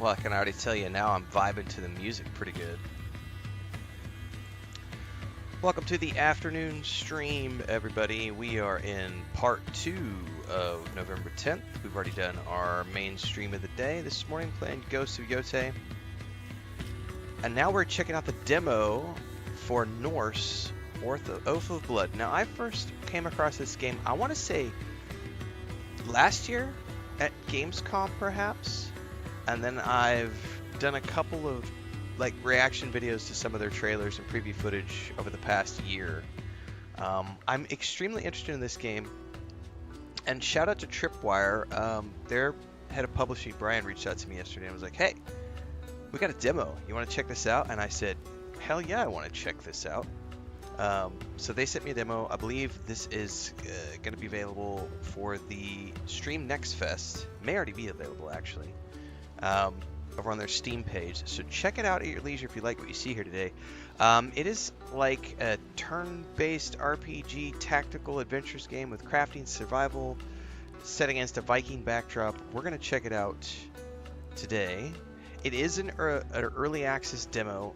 Well, I can already tell you now I'm vibing to the music pretty good. Welcome to the afternoon stream, everybody. We are in part 2 of November 10th. We've already done our main stream of the day this morning, playing Ghost of Yotei. And now we're checking out the demo for Norse, Oath of Blood. Now, I first came across this game, I want to say, last year at Gamescom, perhaps. And then I've done a couple of reaction videos to some of their trailers and preview footage over the past year. I'm extremely interested in this game, and shout out to Tripwire. Their head of publishing, Brian, reached out to me yesterday and was like, "Hey, we got a demo. You want to check this out?" And I said, "Hell yeah, I want to check this out." So they sent me a demo. I believe this is going to be available for the Stream Next Fest. May already be available, actually. Over on their Steam page, so check it out at your leisure if you like what you see here today. It is like a turn-based RPG tactical adventures game with crafting, survival, set against a Viking backdrop. We're going to check it out today. It is an early access demo,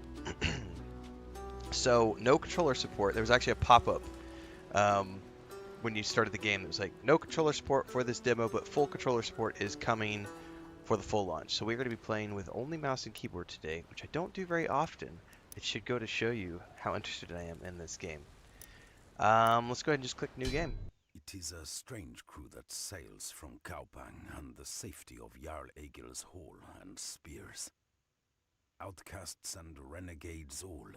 so no controller support. There was actually a pop-up when you started the game that was like, no controller support for this demo, but full controller support is coming for the full launch. So we're going to be playing with only mouse and keyboard today, which I don't do very often. It should go to show you how interested I am in this game. Let's go ahead and just click new game. It is a strange crew that sails from Kaupang and the safety of Jarl Egil's hall and spears. Outcasts and renegades all,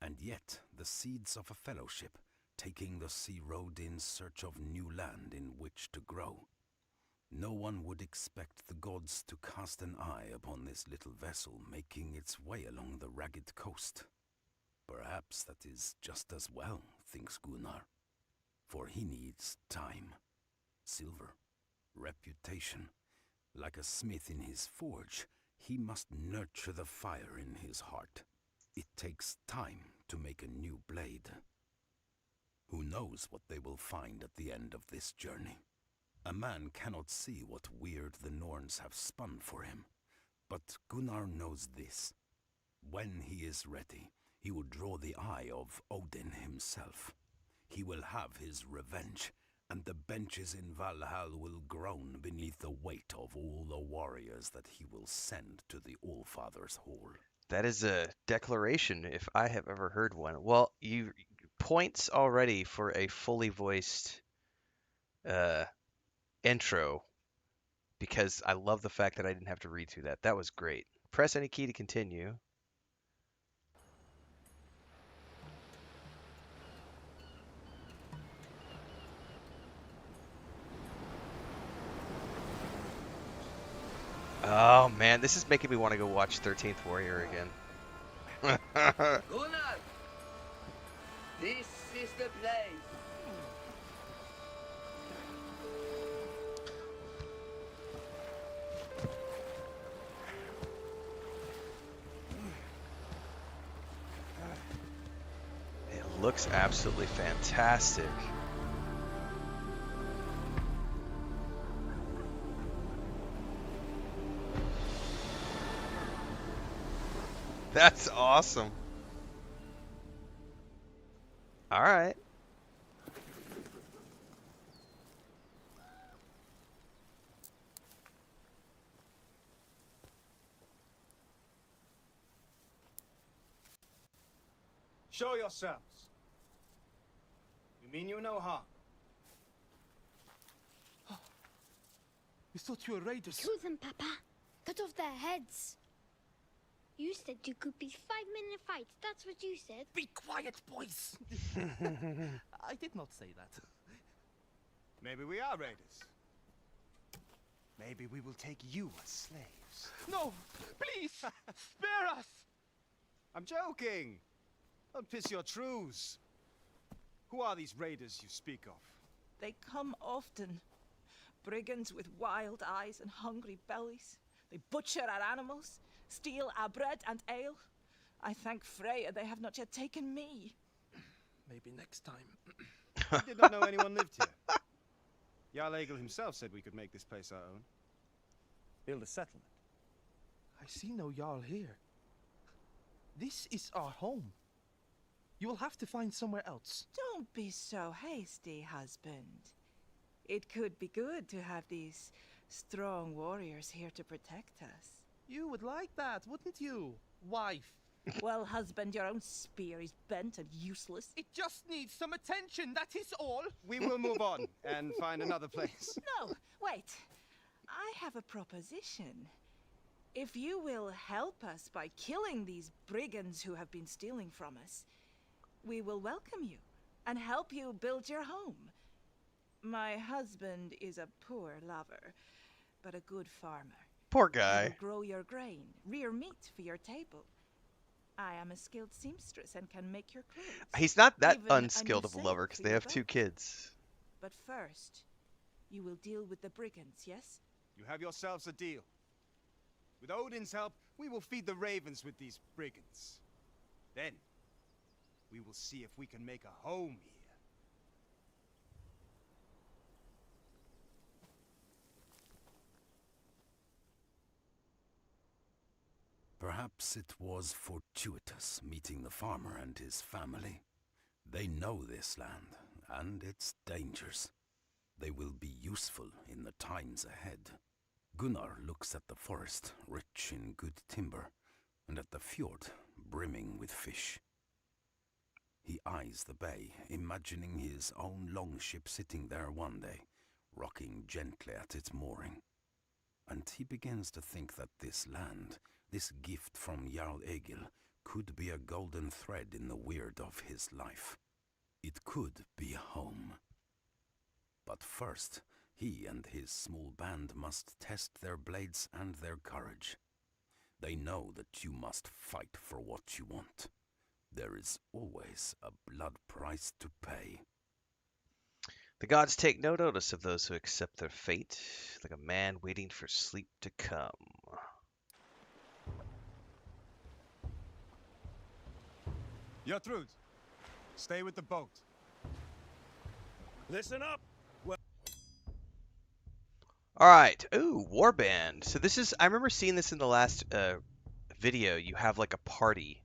and yet the seeds of a fellowship, taking the sea road in search of new land in which to grow. No one would expect the gods to cast an eye upon this little vessel making its way along the ragged coast. Perhaps that is just as well, thinks Gunnar, for he needs time, silver, reputation. Like a smith in his forge, he must nurture the fire in his heart. It takes time to make a new blade. Who knows what they will find at the end of this journey? A man cannot see what weird the Norns have spun for him, but Gunnar knows this. When he is ready, he will draw the eye of Odin himself. He will have his revenge, and the benches in Valhall will groan beneath the weight of all the warriors that he will send to the Allfather's hall. That is a declaration, if I have ever heard one. Well, you points already for a fully voiced intro, because I love the fact that I didn't have to read through that. That was great. Press any key to continue. Oh man, this is making me want to go watch 13th Warrior again. Gunnar! This is the place! It looks absolutely fantastic. That's awesome. All right. Show yourselves. We mean you no harm. We thought you were raiders. Kill them, Papa. Cut off their heads. You said you could be 5-minute fights. That's what you said. Be quiet, boys. I did not say that. Maybe we are raiders. Maybe we will take you as slaves. No, please, spare us. I'm joking. Don't piss your trews. Who are these raiders you speak of? They come often. Brigands with wild eyes and hungry bellies. They butcher our animals, steal our bread and ale. I thank Freya they have not yet taken me. Maybe next time. We did not know anyone lived here. Jarl Egil himself said we could make this place our own. Build a settlement. I see no Jarl here. This is our home. You will have to find somewhere else. Don't be so hasty, husband. It could be good to have these strong warriors here to protect us. You would like that, wouldn't you, wife? Well, husband, your own spear is bent and useless. It just needs some attention, that is all. We will move on and find another place. No, wait. I have a proposition. If you will help us by killing these brigands who have been stealing from us, we will welcome you and help you build your home. My husband is a poor lover, but a good farmer. Poor He guy. will grow your grain, rear meat for your table. I am a skilled seamstress and can make your clothes. He's not that Even a new unskilled of a sail lover because for they your have 2 boat. kids. But first, you will deal with the brigands, yes? You have yourselves a deal. With Odin's help, we will feed the ravens with these brigands. Then, we will see if we can make a home here. Perhaps it was fortuitous meeting the farmer and his family. They know this land and its dangers. They will be useful in the times ahead. Gunnar looks at the forest, rich in good timber, and at the fjord, brimming with fish. He eyes the bay, imagining his own longship sitting there one day, rocking gently at its mooring. And he begins to think that this land, this gift from Jarl Egil, could be a golden thread in the weird of his life. It could be home. But first, he and his small band must test their blades and their courage. They know that you must fight for what you want. There is always a blood price to pay. The gods take no notice of those who accept their fate, like a man waiting for sleep to come. Gertrude, stay with the boat. Listen up! All right. Ooh, warband. So this is, I remember seeing this in the last video. You have like a party.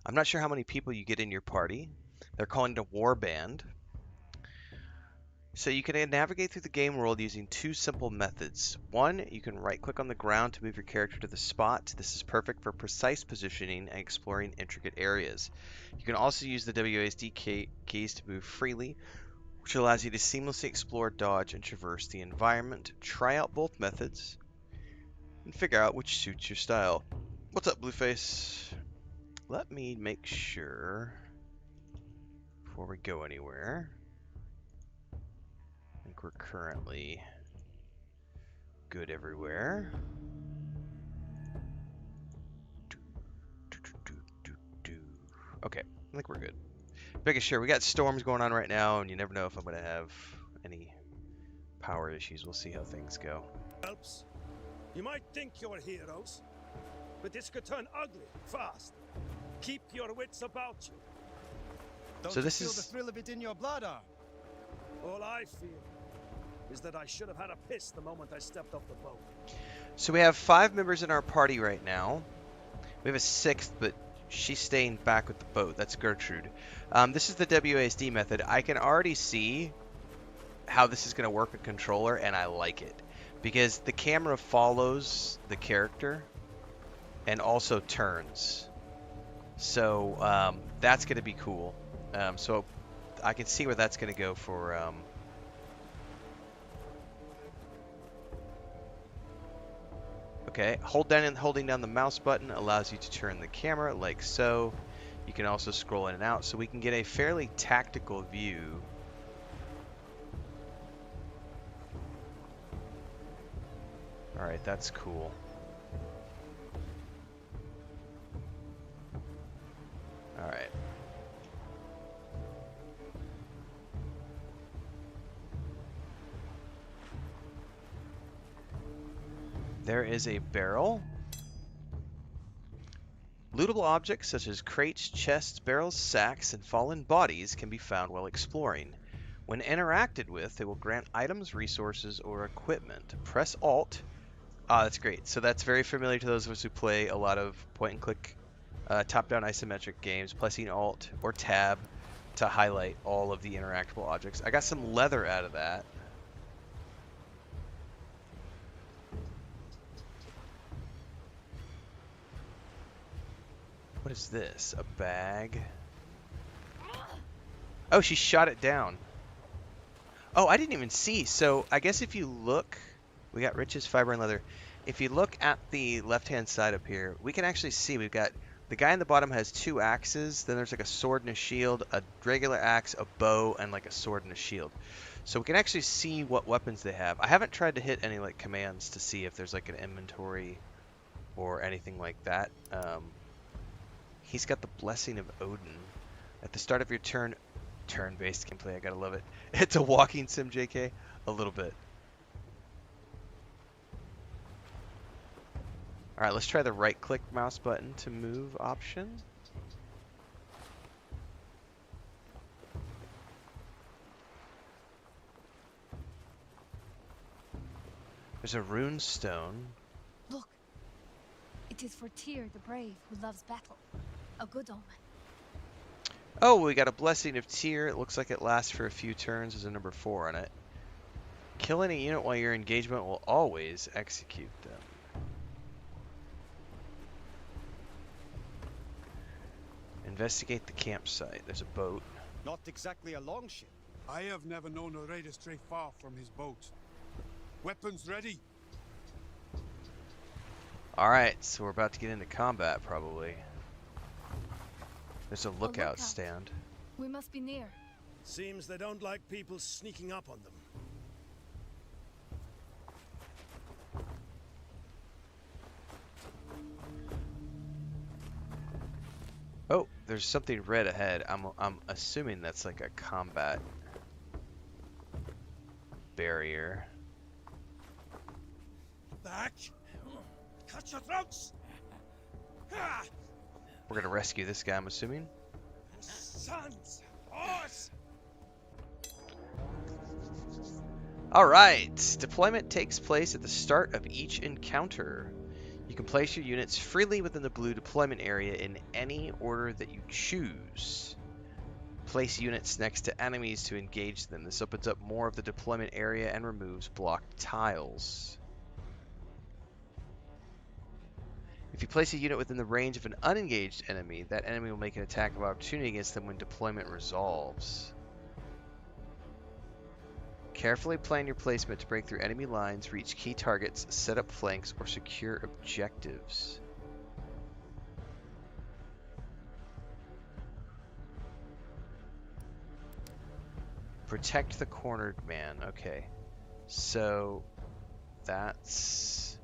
I'm not sure how many people you get in your party. They're calling it a warband. So you can navigate through the game world using 2 simple methods. One, you can right-click on the ground to move your character to the spot. This is perfect for precise positioning and exploring intricate areas. You can also use the WASD keys to move freely, which allows you to seamlessly explore, dodge, and traverse the environment. Try out both methods and figure out which suits your style. What's up, Blueface? Let me make sure before we go anywhere. I think we're currently good everywhere. Okay, I think we're good. Making sure. We got storms going on right now, and you never know if I'm going to have any power issues. We'll see how things go. Helps. You might think you're heroes, but this could turn ugly fast. Keep your wits about you. Don't So you this feel is- the thrill of it in your blood, Ar? All I feel is that I should have had a piss the moment I stepped off the boat. So we have 5 members in our party right now. We have a 6th, but she's staying back with the boat. That's Gertrude. This is the WASD method. I can already see how this is going to work with controller, and I like it. Because the camera follows the character and also turns. So that's going to be cool. So I can see where that's going to go for... Okay, holding down the mouse button allows you to turn the camera like so. You can also scroll in and out, so we can get a fairly tactical view. Alright, that's cool. Alright. There is a barrel. Lootable objects such as crates, chests, barrels, sacks, and fallen bodies can be found while exploring. When interacted with, they will grant items, resources, or equipment. Press Alt Ah, that's great. So that's very familiar to those of us who play a lot of point-and-click top-down isometric games, pressing Alt or Tab to highlight all of the interactable objects. I got some leather out of that. What is this? A bag? Oh, she shot it down. Oh, I didn't even see. So I guess if you look, we got riches, fiber, and leather. If you look at the left-hand side up here, we can actually see we've got the guy in the bottom has 2 axes. Then there's like a sword and a shield, a regular axe, a bow, and like a sword and a shield. So we can actually see what weapons they have. I haven't tried to hit any like commands to see if there's like an inventory or anything like that. He's got the Blessing of Odin. At the start of your turn-based gameplay, I gotta love it. It's a walking sim, JK, a little bit. All right, let's try the right-click mouse button to move option. There's a rune stone. Look, it is for Tyr the brave who loves battle. A good omen. Oh, we got a Blessing of Tyr. It looks like it lasts for a few turns. There's a number 4 on it. Killing a unit while your engagement will always execute them. Investigate the campsite. There's a boat. Not exactly a long ship. I have never known a raider stray far from his boat. Weapons ready. Alright, so we're about to get into combat, probably. There's a lookout stand. We must be near. Seems they don't like people sneaking up on them. Oh, there's something red ahead. I'm assuming that's like a combat barrier. Back! Cut your throats! We're gonna rescue this guy, I'm assuming. Sons! Horse! Alright, deployment takes place at the start of each encounter. You can place your units freely within the blue deployment area in any order that you choose. Place units next to enemies to engage them. This opens up more of the deployment area and removes blocked tiles. If you place a unit within the range of an unengaged enemy, that enemy will make an attack of opportunity against them when deployment resolves. Carefully plan your placement to break through enemy lines, reach key targets, set up flanks, or secure objectives. Protect the cornered man. Okay. So that's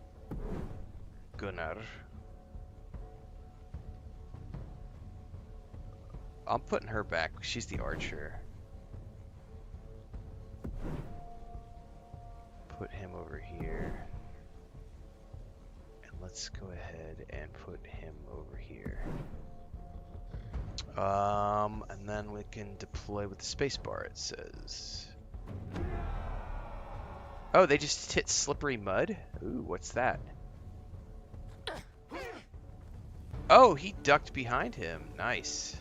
Gunnar. I'm putting her back. She's the archer. Put him over here. And let's go ahead and put him over here. And then we can deploy with the spacebar, it says. Oh, they just hit slippery mud? Ooh, what's that? Oh, he ducked behind him. Nice.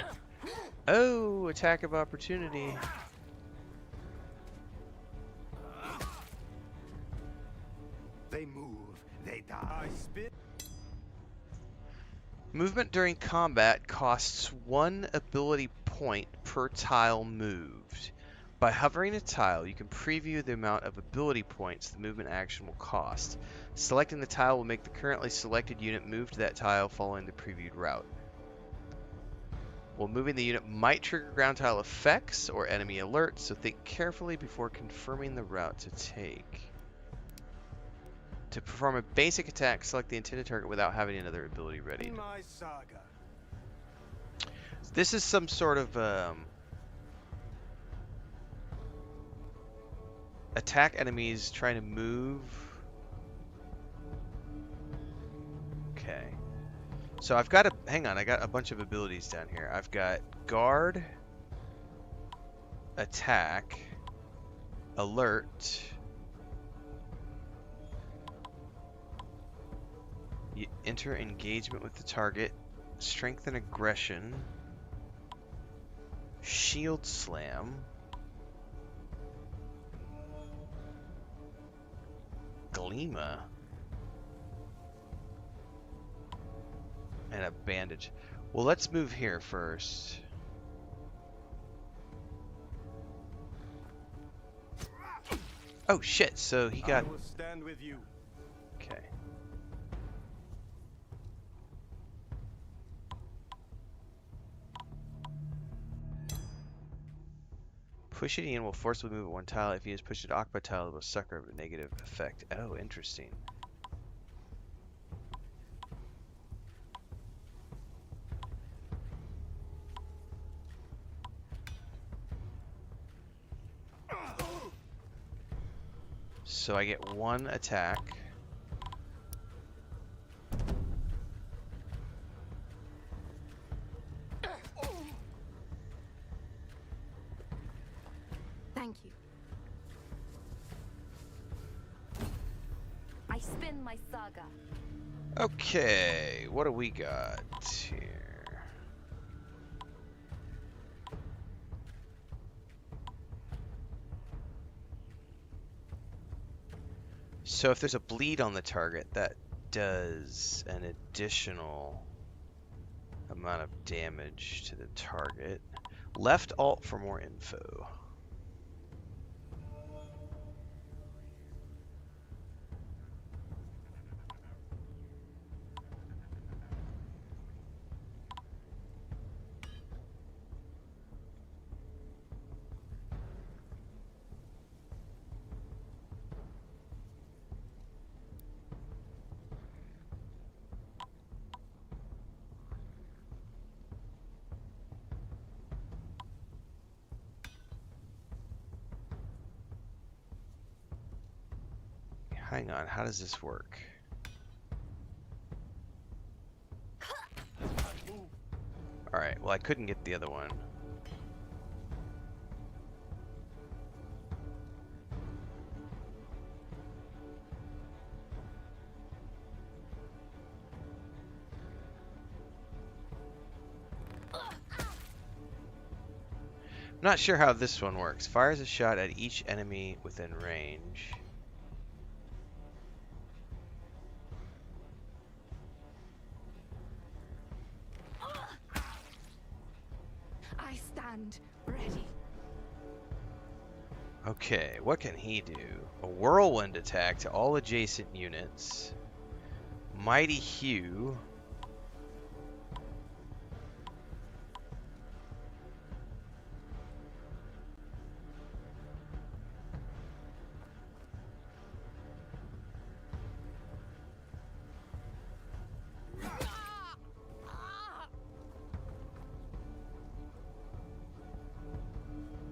Oh, attack of opportunity. They move, they die. Movement during combat costs 1 ability point per tile moved. By hovering a tile, you can preview the amount of ability points the movement action will cost. Selecting the tile will make the currently selected unit move to that tile following the previewed route. While moving, the unit might trigger ground tile effects or enemy alerts, so think carefully before confirming the route to take. To perform a basic attack, select the intended target without having another ability ready. My saga. This is some sort of attack enemies trying to move. Okay. So I've got hang on, I got a bunch of abilities down here. I've got guard, attack, alert, enter engagement with the target, strengthen aggression, shield slam, Gleema, and a bandage. Well, let's move here first. Oh shit, so he got... I will stand with you. Okay. Push it in will forcibly move one tile. If he is pushed to occupied tile, it will sucker a negative effect. Oh, interesting. So I get one attack. Thank you. I spin my saga. Okay, what do we got here? So if there's a bleed on the target, that does an additional amount of damage to the target. Left alt for more info. Hang on, how does this work? Alright, well I couldn't get the other one. I'm not sure how this one works. Fires a shot at each enemy within range. I stand ready. Okay, what can he do? A whirlwind attack to all adjacent units. Mighty Hue.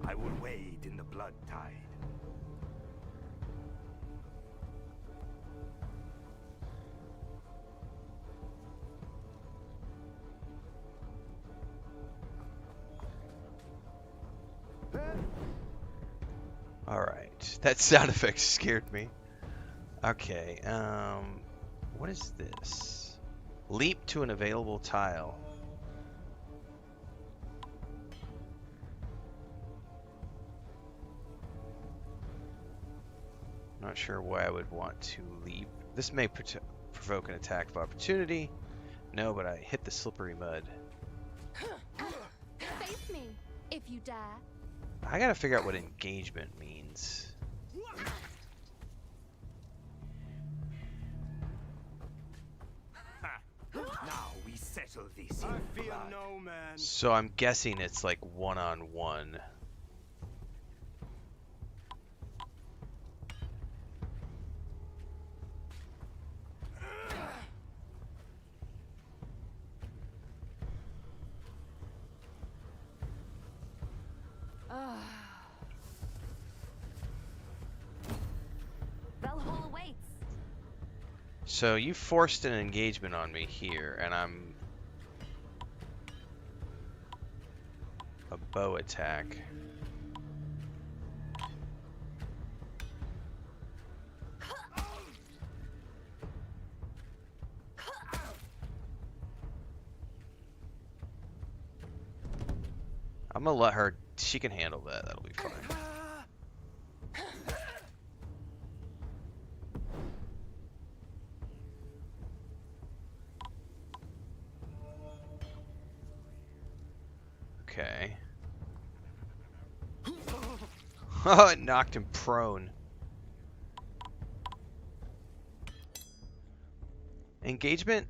I will wade in the blood tide. Alright, that sound effect scared me. Okay, what is this? Leap to an available tile. Not sure why I would want to leap. This may provoke an attack of opportunity. No, but I hit the slippery mud. Face me, if you dare. I gotta figure out what engagement means. Now we settle this in I feel blood. no man. So I'm guessing it's like one-on-one. Valhalla awaits. So you forced an engagement on me here, and I'm a bow attack. I'm gonna let her. She can handle that. That'll be fine. Okay. Oh, it knocked him prone. Engagement.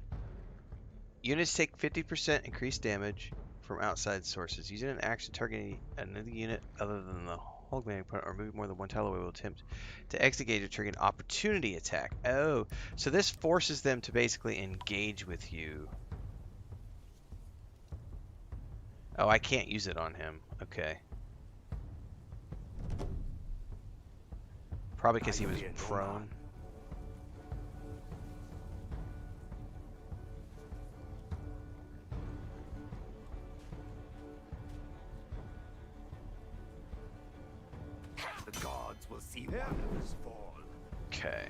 Units take 50% increased damage from outside sources. Using an action targeting another unit other than the whole commanding opponent or moving more than one tile away will attempt to exit engage or trigger an opportunity attack. Oh, so this forces them to basically engage with you. Oh, I can't use it on him. Okay. Probably because he was prone. The gods will see one of us fall. Okay.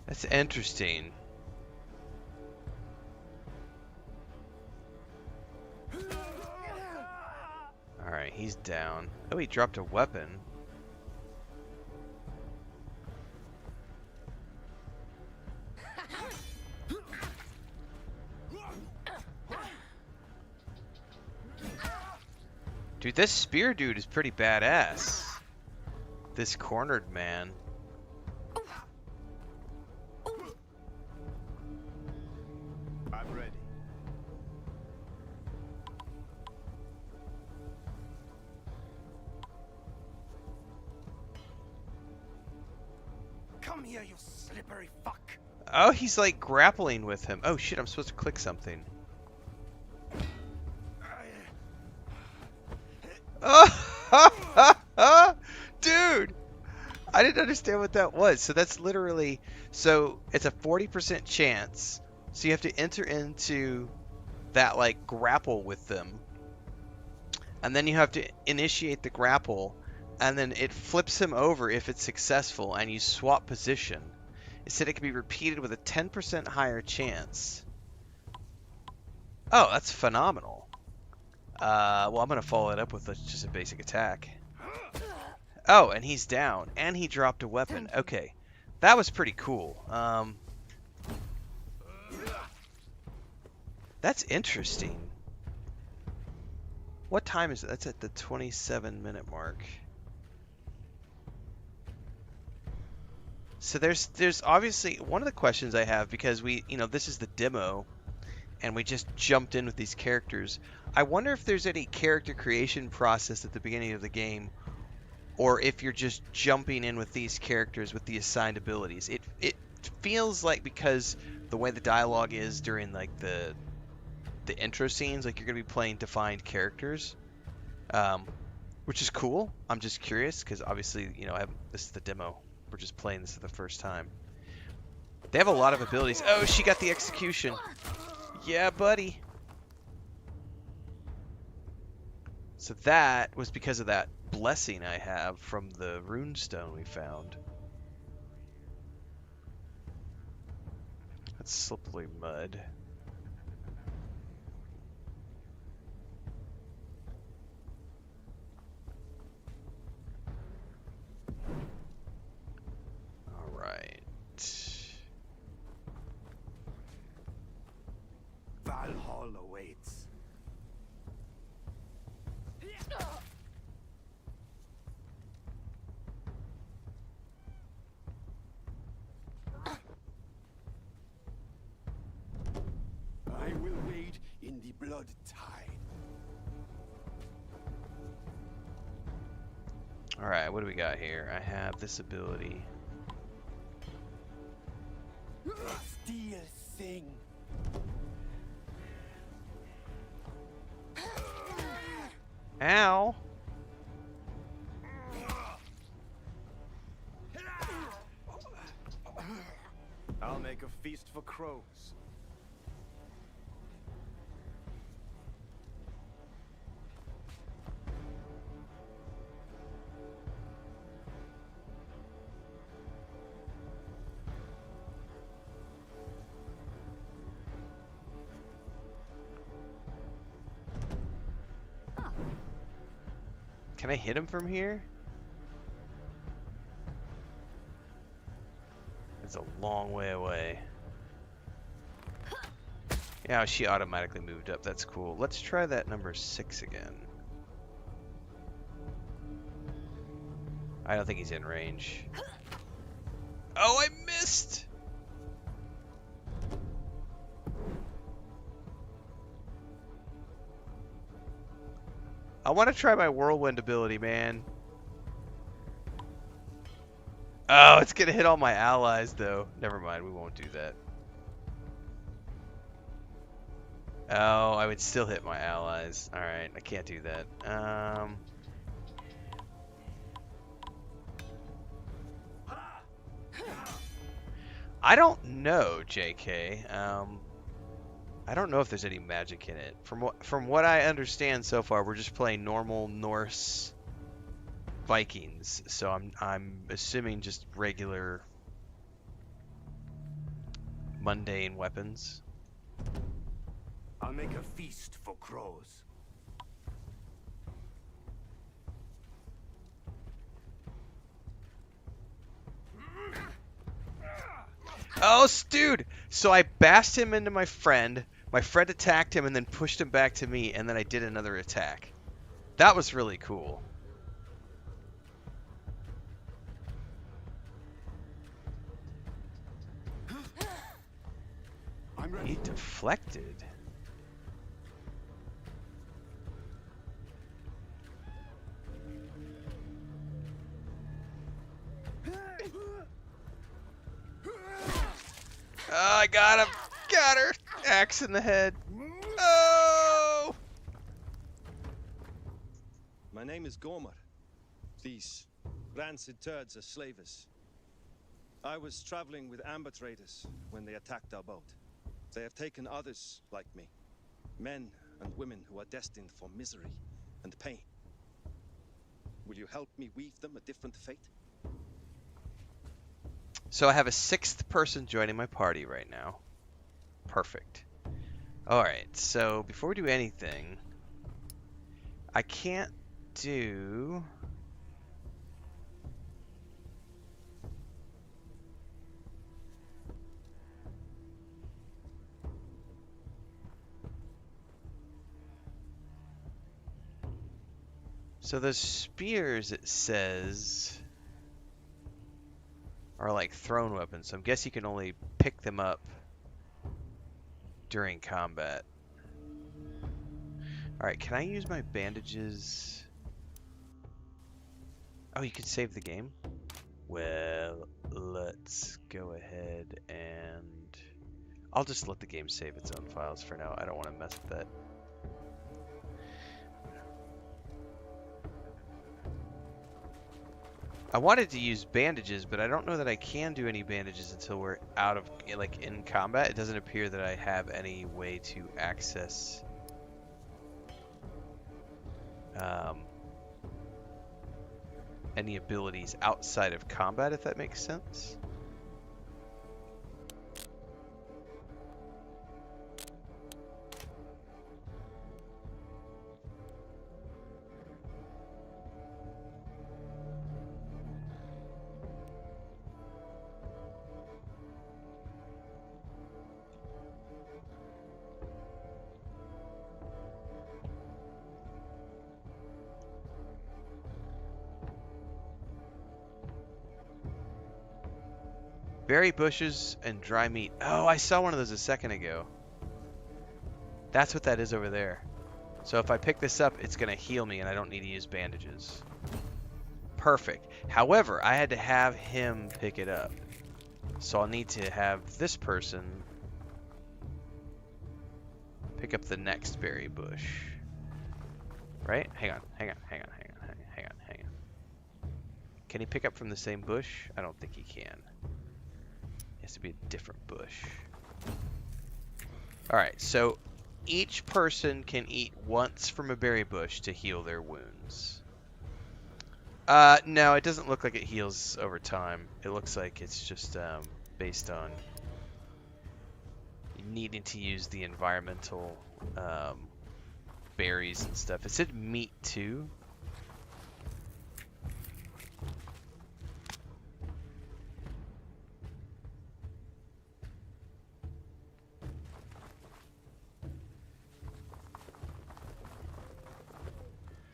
That's interesting. Alright, he's down. Oh, he dropped a weapon. Dude, this spear dude is pretty badass. This cornered man. I'm ready. Come here, you slippery fuck. Oh, he's like grappling with him. Oh shit, I'm supposed to click something. Oh, dude, I didn't understand what that was. So that's literally, so it's a 40% chance. So you have to enter into that like grapple with them. And then you have to initiate the grapple. And then it flips him over if it's successful and you swap position. It said it can be repeated with a 10% higher chance. Oh, that's phenomenal. Well, I'm going to follow it up with just a basic attack. Oh, and he's down. And he dropped a weapon. Okay. That was pretty cool. That's interesting. What time is it? That's at the 27-minute mark. So there's obviously one of the questions I have, because this is the demo and we just jumped in with these characters. I wonder if there's any character creation process at the beginning of the game, or if you're just jumping in with these characters with the assigned abilities. It feels like, because the way the dialogue is during like the intro scenes, like you're going to be playing defined characters, which is cool. I'm just curious because obviously, this is the demo. We're just playing this for the first time. They have a lot of abilities. Oh, she got the execution. Yeah, buddy. So that was because of that blessing I have from the runestone we found. That's slippery mud. Valhalla awaits. I will wade in the blood tide. Alright, what do we got here? I have this ability. Steel thing. Ow! I'll make a feast for crows. Can I hit him from here? It's a long way away. Yeah, she automatically moved up. That's cool. Let's try that number 6 again. I don't think he's in range. Oh, I missed! I want to try my whirlwind ability, man. Oh, it's gonna hit all my allies, though. Never mind, we won't do that. Oh, I would still hit my allies. Alright, I can't do that. I don't know, JK. I don't know if there's any magic in it. From what I understand so far, we're just playing normal Norse Vikings. So I'm assuming just regular mundane weapons. I'll make a feast for crows. Oh, dude! So I bashed him into my friend attacked him and then pushed him back to me, and then I did another attack. That was really cool. I'm ready. He deflected. Oh, I got him. Got her. Axe in the head. Oh! My name is Gormar. These rancid turds are slavers. I was traveling with amber traders when they attacked our boat. They have taken others like me, men and women who are destined for misery and pain. Will you help me weave them a different fate? So I have a 6th person joining my party right now. Perfect. Alright, so before we do anything, I can't do... So those spears, it says, are like thrown weapons. So I guess you can only pick them up during combat. Alright, can I use my bandages? Oh, you can save the game? Well, let's go ahead and... I'll just let the game save its own files for now. I don't want to mess with that. I wanted to use bandages, but I don't know that I can do any bandages until we're out of, like, in combat. It doesn't appear that I have any way to access any abilities outside of combat, if that makes sense. Berry bushes and dry meat. Oh, I saw one of those a second ago. That's what that is over there. So if I pick this up, it's going to heal me and I don't need to use bandages. Perfect. However, I had to have him pick it up. So I'll need to have this person pick up the next berry bush. Right? Hang on. Can he pick up from the same bush? I don't think he can. It has to be a different bush. Alright, so each person can eat once from a berry bush to heal their wounds. No, it doesn't look like it heals over time. It looks like it's just based on needing to use the environmental berries and stuff. It said meat too.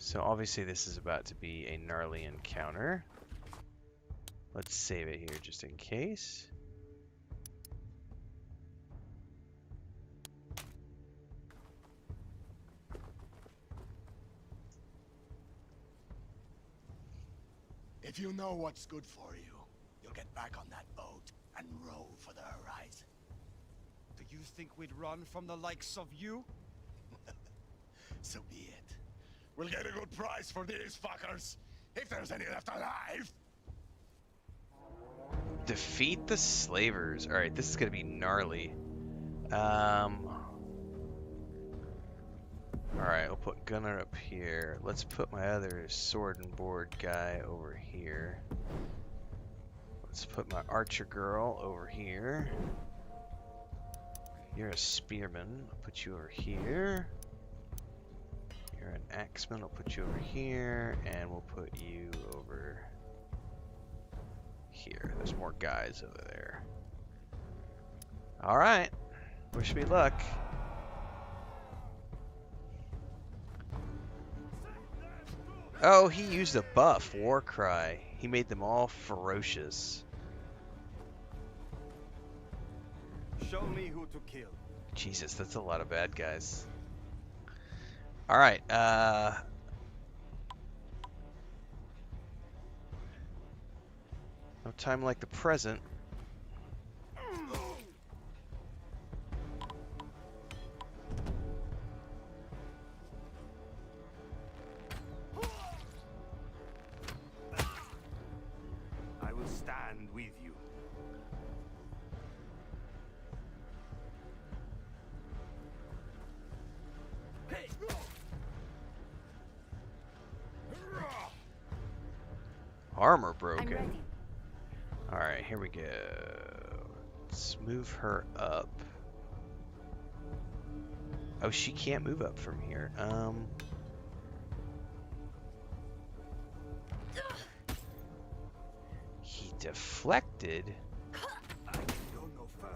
So obviously this is about to be a gnarly encounter. Let's save it here just in case. If you know what's good for you, you'll get back on that boat and row for the horizon. Do you think we'd run from the likes of you? So be it. We'll get a good price for these fuckers, if there's any left alive. Defeat the slavers. Alright, this is gonna be gnarly. Alright, I'll put Gunner up here. Let's put my other sword and board guy over here. Let's put my archer girl over here. You're a spearman. I'll put you over here. You're an axeman. I'll put you over here. And we'll put you over here. There's more guys over there. Alright. Wish me luck. Oh, he used a buff, War Cry. He made them all ferocious. Show me who to kill. Jesus, that's a lot of bad guys. Alright, no time like the present. I will stand with you. Armor I'm broken. ready. Alright, here we go. Let's move her up. Oh, she can't move up from here. He deflected. I can go no further.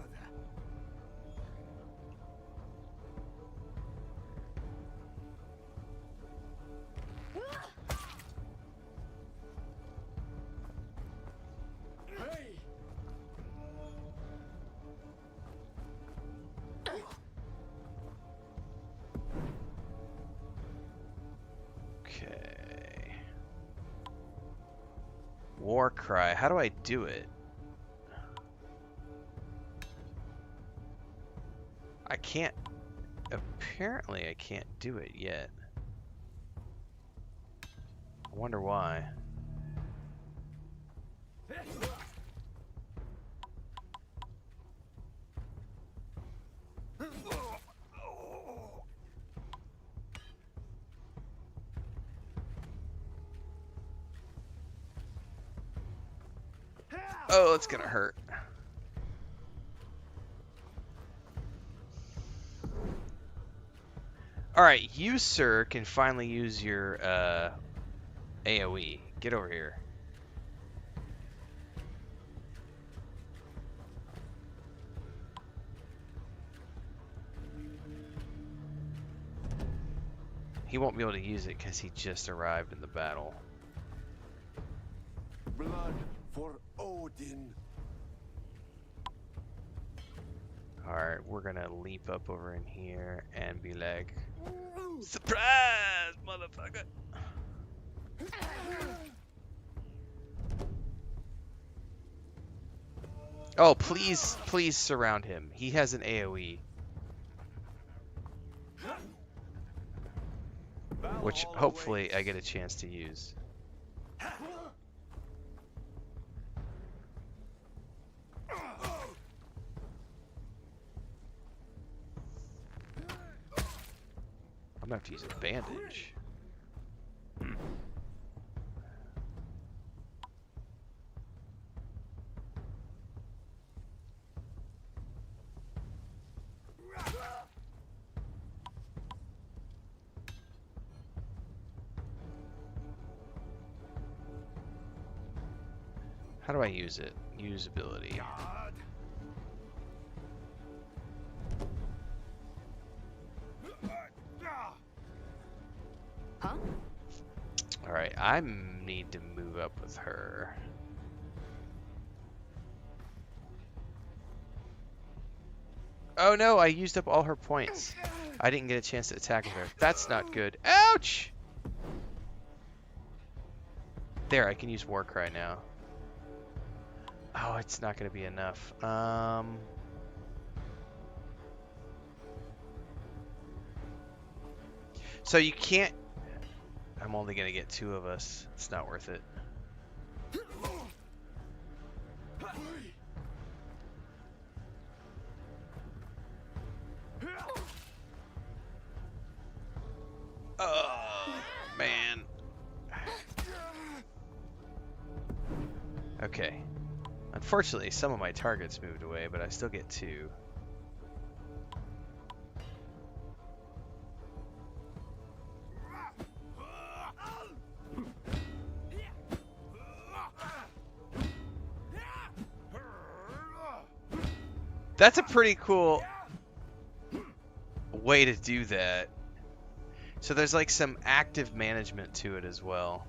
Hey! Okay. War Cry. How do I do it? I can't. Apparently, I can't do it yet. I wonder why. Oh, it's gonna hurt. Alright, you, sir, can finally use your AoE. Get over here. He won't be able to use it because he just arrived in the battle. Blood for Odin. Alright, we're gonna leap up over in here and be like, surprise, motherfucker! Oh, please, please surround him. He has an AoE. Which hopefully I get a chance to use. I'm gonna have to use a bandage. How do I use it? Usability. God. Huh? Alright, I need to move up with her. Oh no, I used up all her points. I didn't get a chance to attack with her. That's not good. Ouch! There, I can use War Cry now. Oh, it's not going to be enough. So you can't... I'm only going to get 2 of us. It's not worth it. Oh, man. Okay. Unfortunately, some of my targets moved away, but I still get 2. That's a pretty cool way to do that. So there's like some active management to it as well.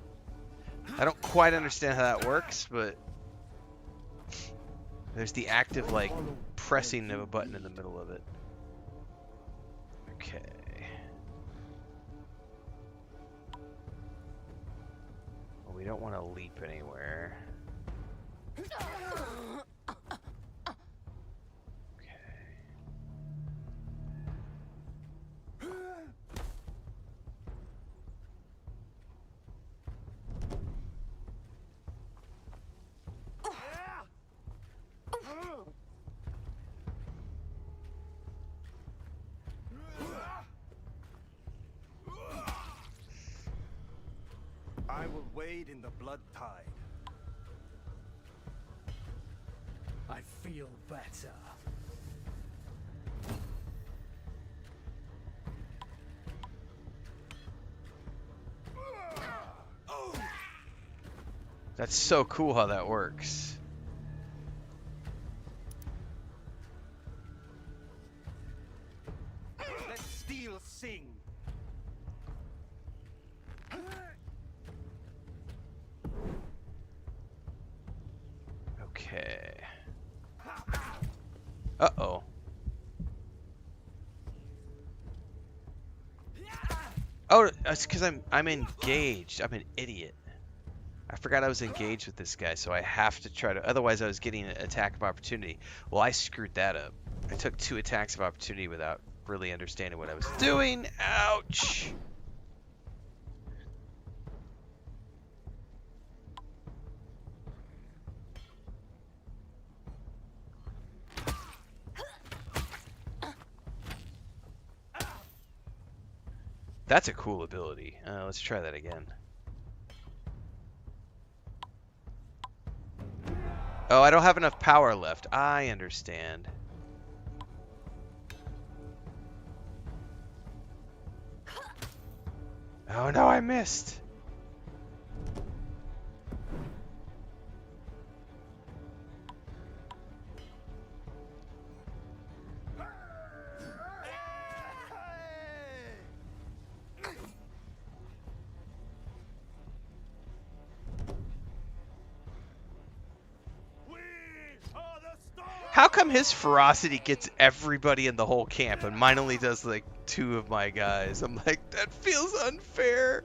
I don't quite understand how that works, but there's the active like pressing of a button in the middle of it. Okay. Well, we don't want to leap anywhere. I will wade in the blood tide. I feel better. That's so cool how that works. Let steel sing. Okay. Uh-oh. Oh, it's because I'm engaged. I'm an idiot. I forgot I was engaged with this guy, so I have to try to... Otherwise, I was getting an attack of opportunity. Well, I screwed that up. I took 2 attacks of opportunity without really understanding what I was doing. Ouch! That's a cool ability. Let's try that again. Oh, I don't have enough power left. I understand. Oh no, I missed. How come his ferocity gets everybody in the whole camp and mine only does like 2 of my guys? I'm like, that feels unfair.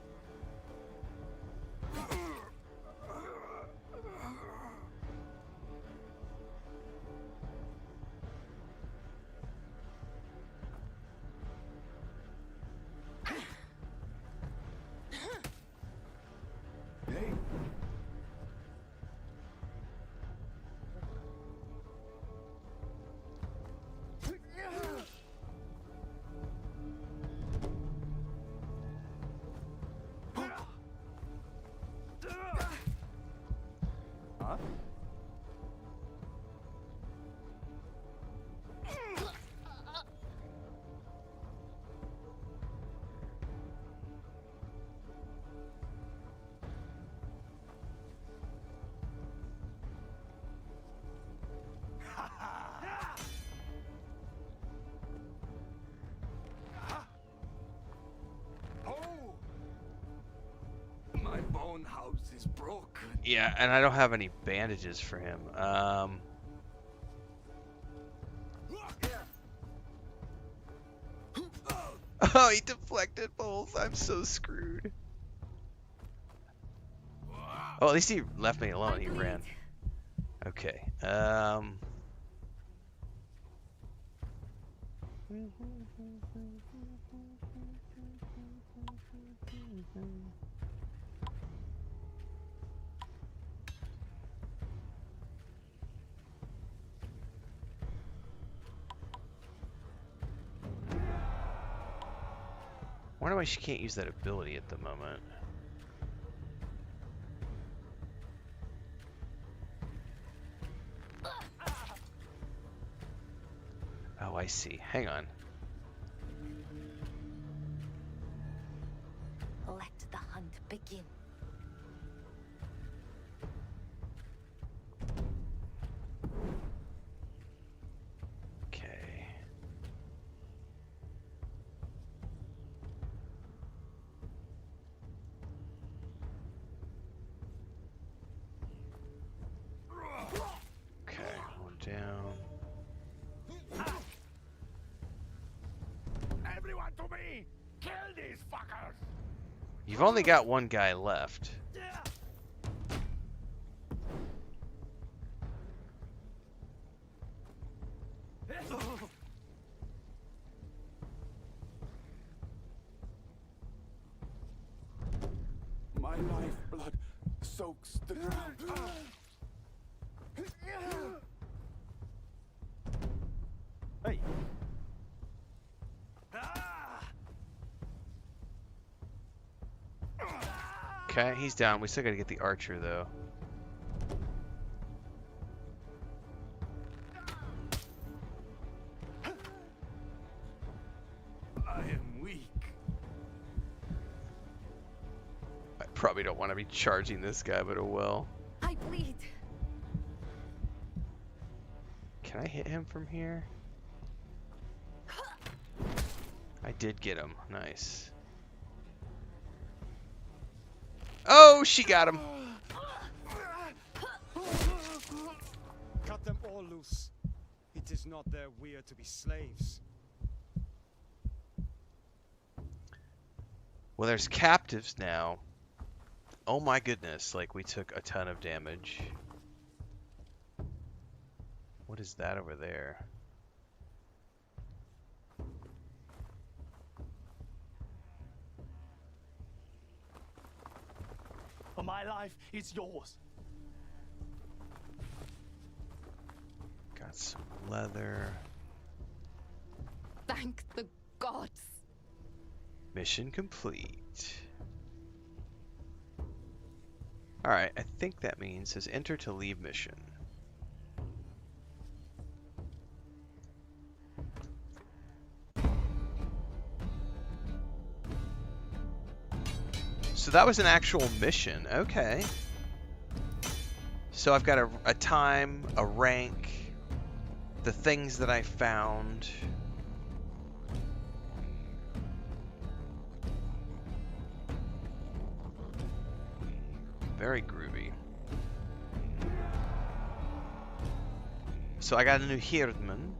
house is broken. Yeah, and I don't have any bandages for him. Oh, he deflected both. I'm so screwed. Oh, at least he left me alone. He ran. Okay. Wonder why she can't use that ability at the moment. Oh, I see. Hang on. Let the hunt begin. Okay. Okay, one down. Everyone to me! Kill these fuckers! You've only got one guy left. My lifeblood soaks the ground. Hey. Okay, he's down. We still gotta get the archer, though. I am weak. I probably don't want to be charging this guy, but oh well. I bleed. Can I hit him from here? I did get him. Nice. Oh, she got him. Cut them all loose. It is not their weir to be slaves. Well, there's captives now. Oh my goodness, like we took a ton of damage. What is that over there? My life is yours. Got some leather. Thank the gods. Mission complete. Alright, I think that means says enter to leave mission. So that was an actual mission. Okay. So I've got a time, a rank, the things that I found. Very groovy. So I got a new Herdman,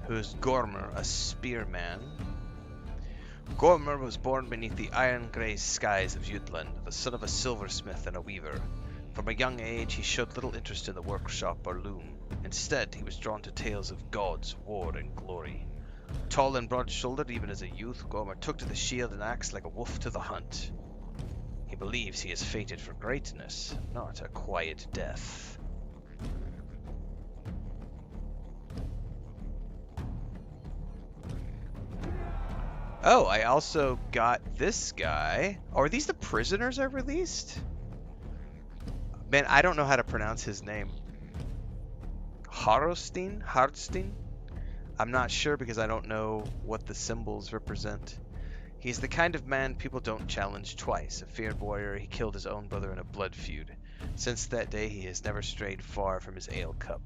who's Gormer, a spearman. Gormer was born beneath the iron-grey skies of Jutland, the son of a silversmith and a weaver. From a young age, he showed little interest in the workshop or loom. Instead, he was drawn to tales of gods, war, and glory. Tall and broad-shouldered even as a youth, Gormer took to the shield and axe like a wolf to the hunt. He believes he is fated for greatness, not a quiet death. Oh, I also got this guy. Oh, are these the prisoners I released? Man, I don't know how to pronounce his name. Harstein? I'm not sure because I don't know what the symbols represent. He's the kind of man people don't challenge twice. A feared warrior, he killed his own brother in a blood feud. Since that day, he has never strayed far from his ale cup.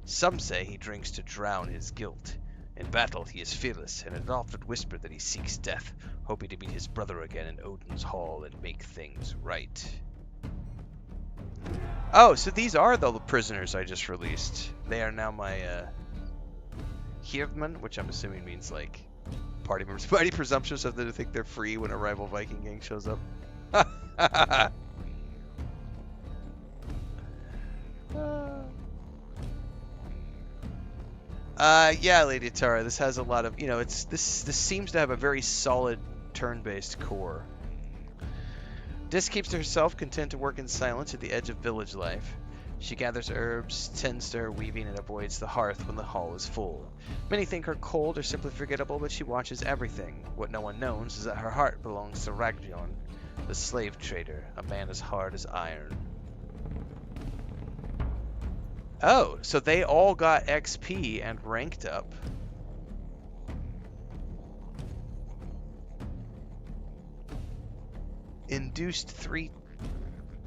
Some say he drinks to drown his guilt. In battle, he is fearless, and it often whispered that he seeks death, hoping to meet his brother again in Odin's Hall and make things right. Oh, so these are the prisoners I just released. They are now my Hirdman, which I'm assuming means like party members. Mighty presumptuous of them to think they're free when a rival Viking gang shows up. Yeah, Lady Tara, this has a lot of, this seems to have a very solid turn-based core. Dis keeps to herself, content to work in silence at the edge of village life. She gathers herbs, tends to her weaving, and avoids the hearth when the hall is full. Many think her cold or simply forgettable, but she watches everything. What no one knows is that her heart belongs to Ragjon, the slave trader, a man as hard as iron. Oh, so they all got XP and ranked up.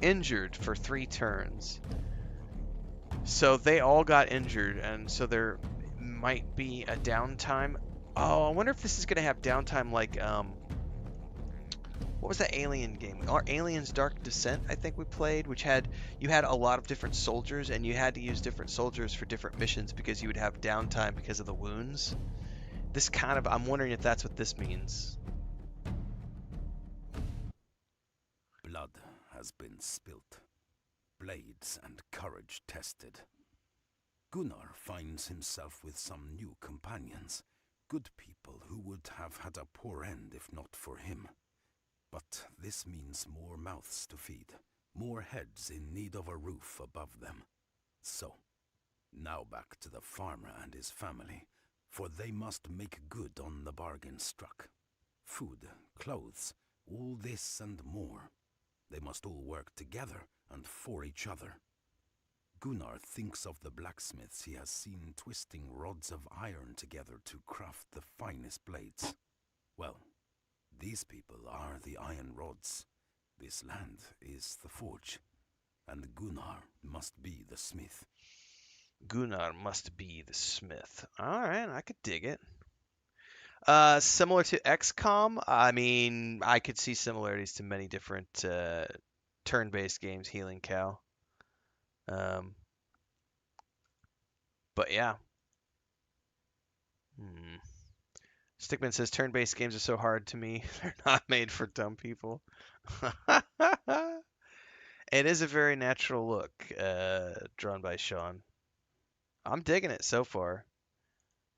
Injured for 3 turns. So they all got injured, and so there might be a downtime. Oh, I wonder if this is going to have downtime like, what was that Alien game? Aliens Dark Descent, I think we played, which you had a lot of different soldiers, and you had to use different soldiers for different missions because you would have downtime because of the wounds. This kind of, I'm wondering if that's what this means. Blood has been spilt, blades and courage tested. Gunnar finds himself with some new companions, good people who would have had a poor end if not for him. But this means more mouths to feed, more heads in need of a roof above them. So, now back to the farmer and his family, for they must make good on the bargain struck. Food, clothes, all this and more. They must all work together and for each other. Gunnar thinks of the blacksmiths he has seen twisting rods of iron together to craft the finest blades. Well, these people are the iron rods. This land is the forge. And Gunnar must be the smith. Gunnar must be the smith. Alright, I could dig it. Similar to XCOM, I mean, I could see similarities to many different turn-based games, Healing Cow. But yeah. Stickman says turn-based games are so hard to me. They're not made for dumb people. It is a very natural look, drawn by Sean. I'm digging it so far.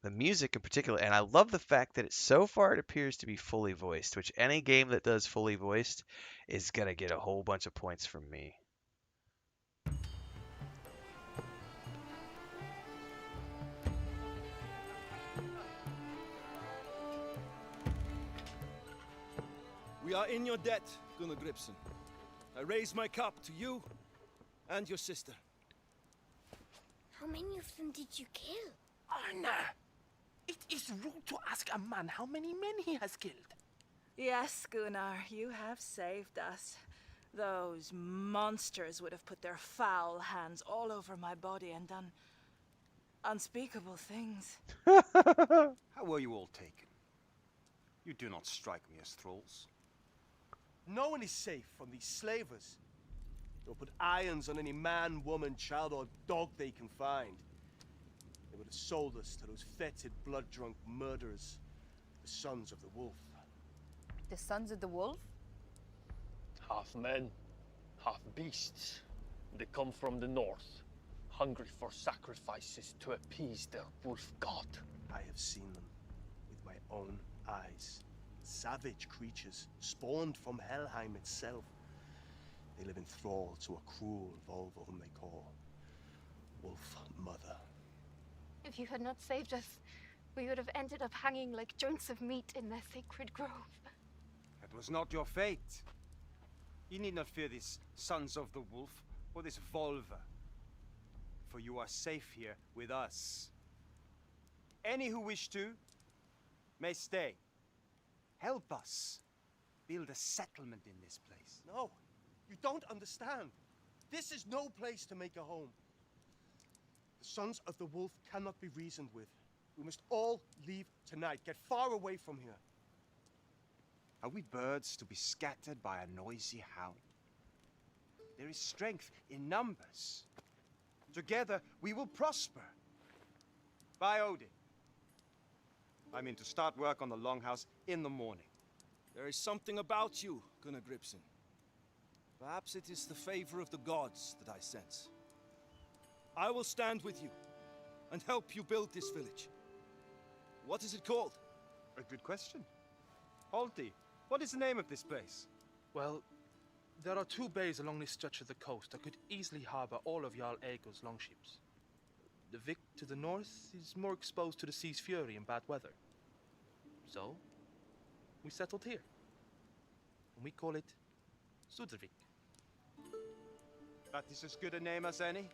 The music in particular, and I love the fact that so far it appears to be fully voiced, which any game that does fully voiced is going to get a whole bunch of points from me. We are in your debt, Gunnar Gripson. I raise my cup to you and your sister. How many of them did you kill? Arne! It is rude to ask a man how many men he has killed. Yes, Gunnar, you have saved us. Those monsters would have put their foul hands all over my body and done unspeakable things. How were you all taken? You do not strike me as thralls. No one is safe from these slavers. They'll put irons on any man, woman, child, or dog they can find. They would have sold us to those fetid, blood-drunk murderers, the Sons of the Wolf. The Sons of the Wolf? Half men, half beasts. They come from the north, hungry for sacrifices to appease their wolf god. I have seen them with my own eyes. Savage creatures, spawned from Helheim itself. They live in thrall to a cruel Volva whom they call Wolf Mother. If you had not saved us, we would have ended up hanging like joints of meat in their sacred grove. That was not your fate. You need not fear these Sons of the Wolf or this Volva, for you are safe here with us. Any who wish to may stay. Help us build a settlement in this place. No, you don't understand. This is no place to make a home. The Sons of the Wolf cannot be reasoned with. We must all leave tonight. Get far away from here. Are we birds to be scattered by a noisy hound? There is strength in numbers. Together we will prosper. By Odin. I mean to start work on the Longhouse in the morning. There is something about you, Gunnar Gripson. Perhaps it is the favor of the gods that I sense. I will stand with you and help you build this village. What is it called? A good question. Holti, what is the name of this place? Well, there are 2 bays along this stretch of the coast that could easily harbor all of Jarl Egil's longships. The Vik to the north is more exposed to the sea's fury in bad weather. So, we settled here. And we call it Sudrvik. That is as good a name as any.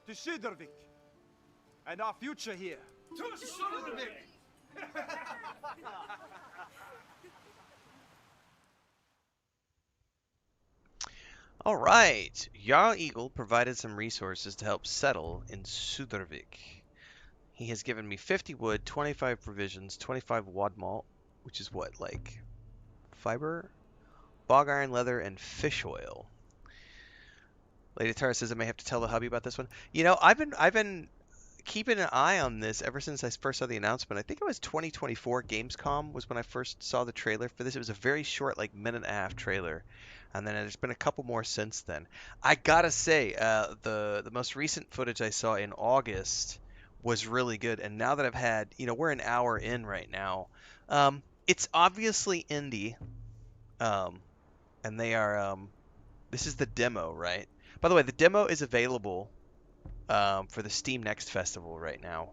To Sudrvik. And our future here. To Sudrvik! All right. Jarl Eagle provided some resources to help settle in Sudrvik. He has given me 50 wood, 25 provisions, 25 wad malt, which is what, like fiber, bog iron, leather, and fish oil. Lady Tara says I may have to tell the hubby about this one. You know, I've been keeping an eye on this ever since I first saw the announcement. I think it was 2024 Gamescom was when I first saw the trailer for this. It was a very short, like minute-and-a-half trailer. And then there's been a couple more since then. I gotta say, the most recent footage I saw in August was really good. And now that I've had, you know, we're an hour in right now. It's obviously indie. And they are, this is the demo, right? By the way, the demo is available for the Steam Next Festival right now.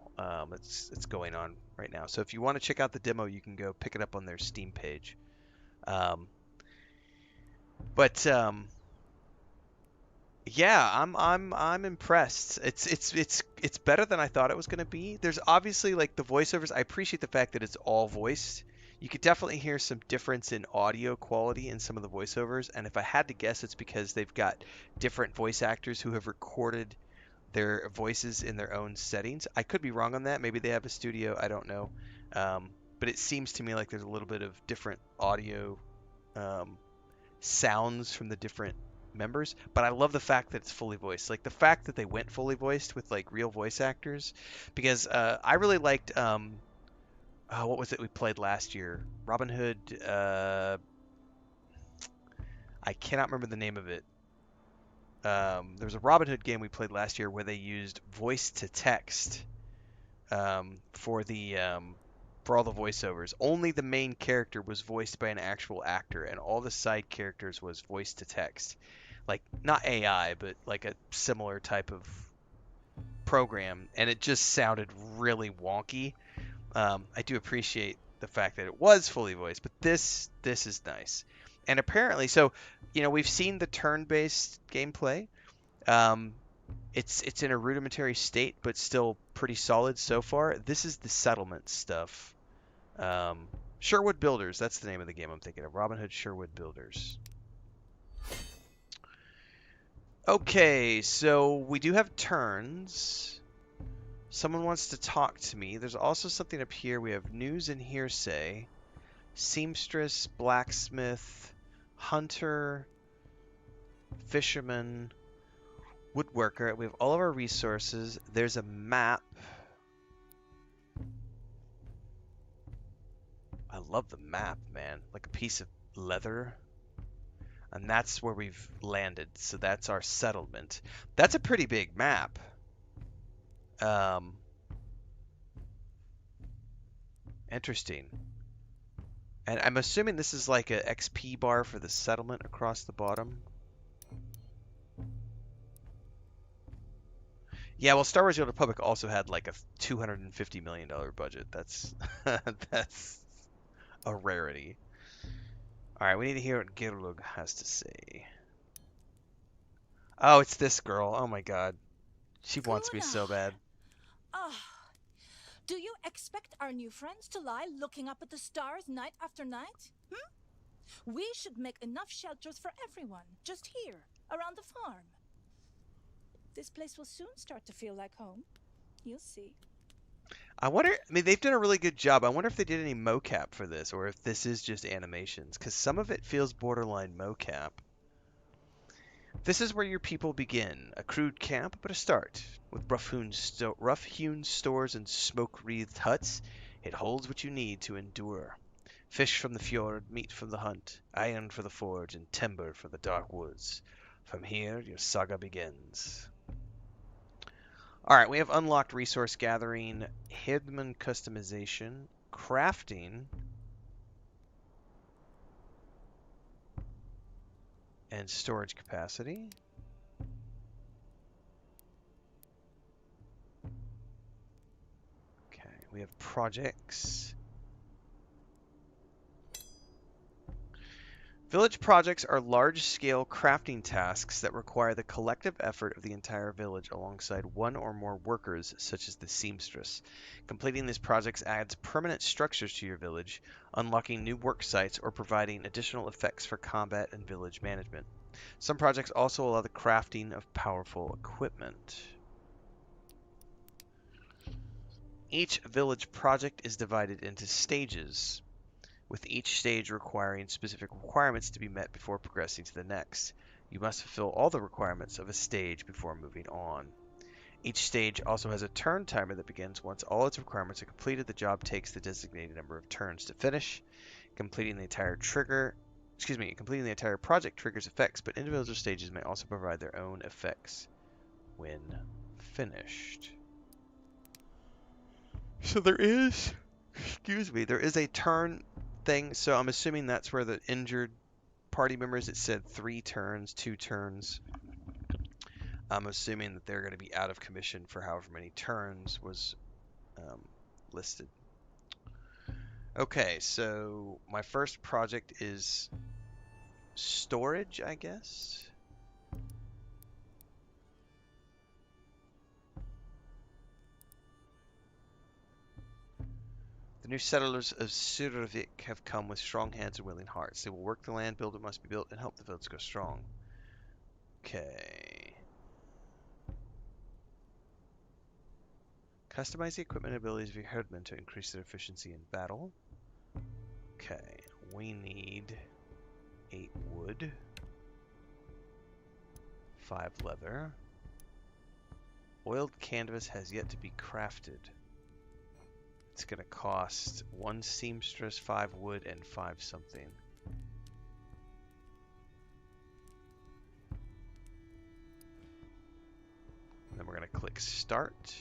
It's going on right now. So if you want to check out the demo, you can go pick it up on their Steam page. Yeah, I'm impressed. It's better than I thought it was going to be. There's obviously like the voiceovers. I appreciate the fact that it's all voiced. You could definitely hear some difference in audio quality in some of the voiceovers, and if I had to guess, it's because they've got different voice actors who have recorded their voices in their own settings. I could be wrong on that. Maybe they have a studio. I don't know. But it seems to me like there's a little bit of different audio sounds from the different members, but I love the fact that it's fully voiced. Like the fact that they went fully voiced with like real voice actors, because I really liked what was it we played last year? Robin Hood. I cannot remember the name of it. There was a Robin Hood game we played last year where they used voice to text for all the voiceovers. Only the main character was voiced by an actual actor, and all the side characters was voice to text. Like, not AI, but like a similar type of program, and it just sounded really wonky. I do appreciate the fact that it was fully voiced, but this is nice. And apparently, so, you know, we've seen the turn-based gameplay. It's in a rudimentary state, but still pretty solid so far. This is the settlement stuff. Sherwood Builders, that's the name of the game I'm thinking of. Robin Hood Sherwood Builders. Okay, so we do have turns. Someone wants to talk to me. There's also something up here. We have news and hearsay. Seamstress, blacksmith, hunter, fisherman, woodworker. We have all of our resources. There's a map. I love the map, man. Like a piece of leather. And that's where we've landed. So that's our settlement. That's a pretty big map. Interesting. And I'm assuming this is like a XP bar for the settlement across the bottom. Yeah, well, Star Wars: The Old Republic also had like a $250 million budget. That's that's a rarity. All right, we need to hear what Girlug has to say. Oh, it's this girl. Oh my God, she wants me so bad. Do you expect our new friends to lie looking up at the stars night after night? We should make enough shelters for everyone, just here, around the farm. This place will soon start to feel like home. You'll see. I wonder, I mean, they've done a really good job. I wonder if they did any mocap for this, or if this is just animations, because some of it feels borderline mocap. This is where your people begin. A crude camp, but a start. With rough-hewn stores and smoke-wreathed huts, it holds what you need to endure. Fish from the fjord, meat from the hunt, iron for the forge, and timber for the dark woods. From here, your saga begins. Alright, we have unlocked resource gathering, Hidman customization, crafting, and storage capacity. Okay, we have projects. Village projects are large-scale crafting tasks that require the collective effort of the entire village alongside one or more workers, such as the seamstress. Completing these projects adds permanent structures to your village, unlocking new work sites or providing additional effects for combat and village management. Some projects also allow the crafting of powerful equipment. Each village project is divided into stages, with each stage requiring specific requirements to be met before progressing to the next. You must fulfill all the requirements of a stage before moving on. Each stage also has a turn timer that begins once all its requirements are completed. The job takes the designated number of turns to finish. Completing the entire project triggers effects, but individual stages may also provide their own effects when finished. So there is a turn thing, so I'm assuming that's where the injured party members, it said 3 turns, 2 turns. I'm assuming that they're going to be out of commission for however many turns was listed. Okay, so my first project is storage, I guess. The new settlers of Survik have come with strong hands and willing hearts. They will work the land, build what must be built, and help the village go strong. Okay. Customize the equipment and abilities of your herdmen to increase their efficiency in battle. Okay, we need 8 wood, 5 leather. Oiled canvas has yet to be crafted. It's going to cost 1 seamstress, 5 wood, and 5 something. And then we're going to click start.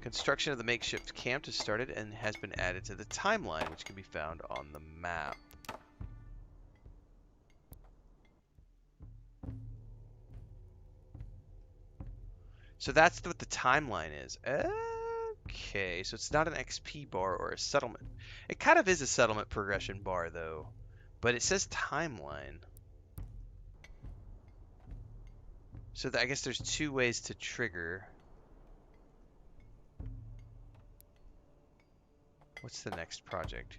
Construction of the makeshift camp has started and has been added to the timeline, which can be found on the map. So that's what the timeline is. Okay, so it's not an XP bar or a settlement. It kind of is a settlement progression bar, though. But it says timeline. So I guess there's 2 ways to trigger. What's the next project?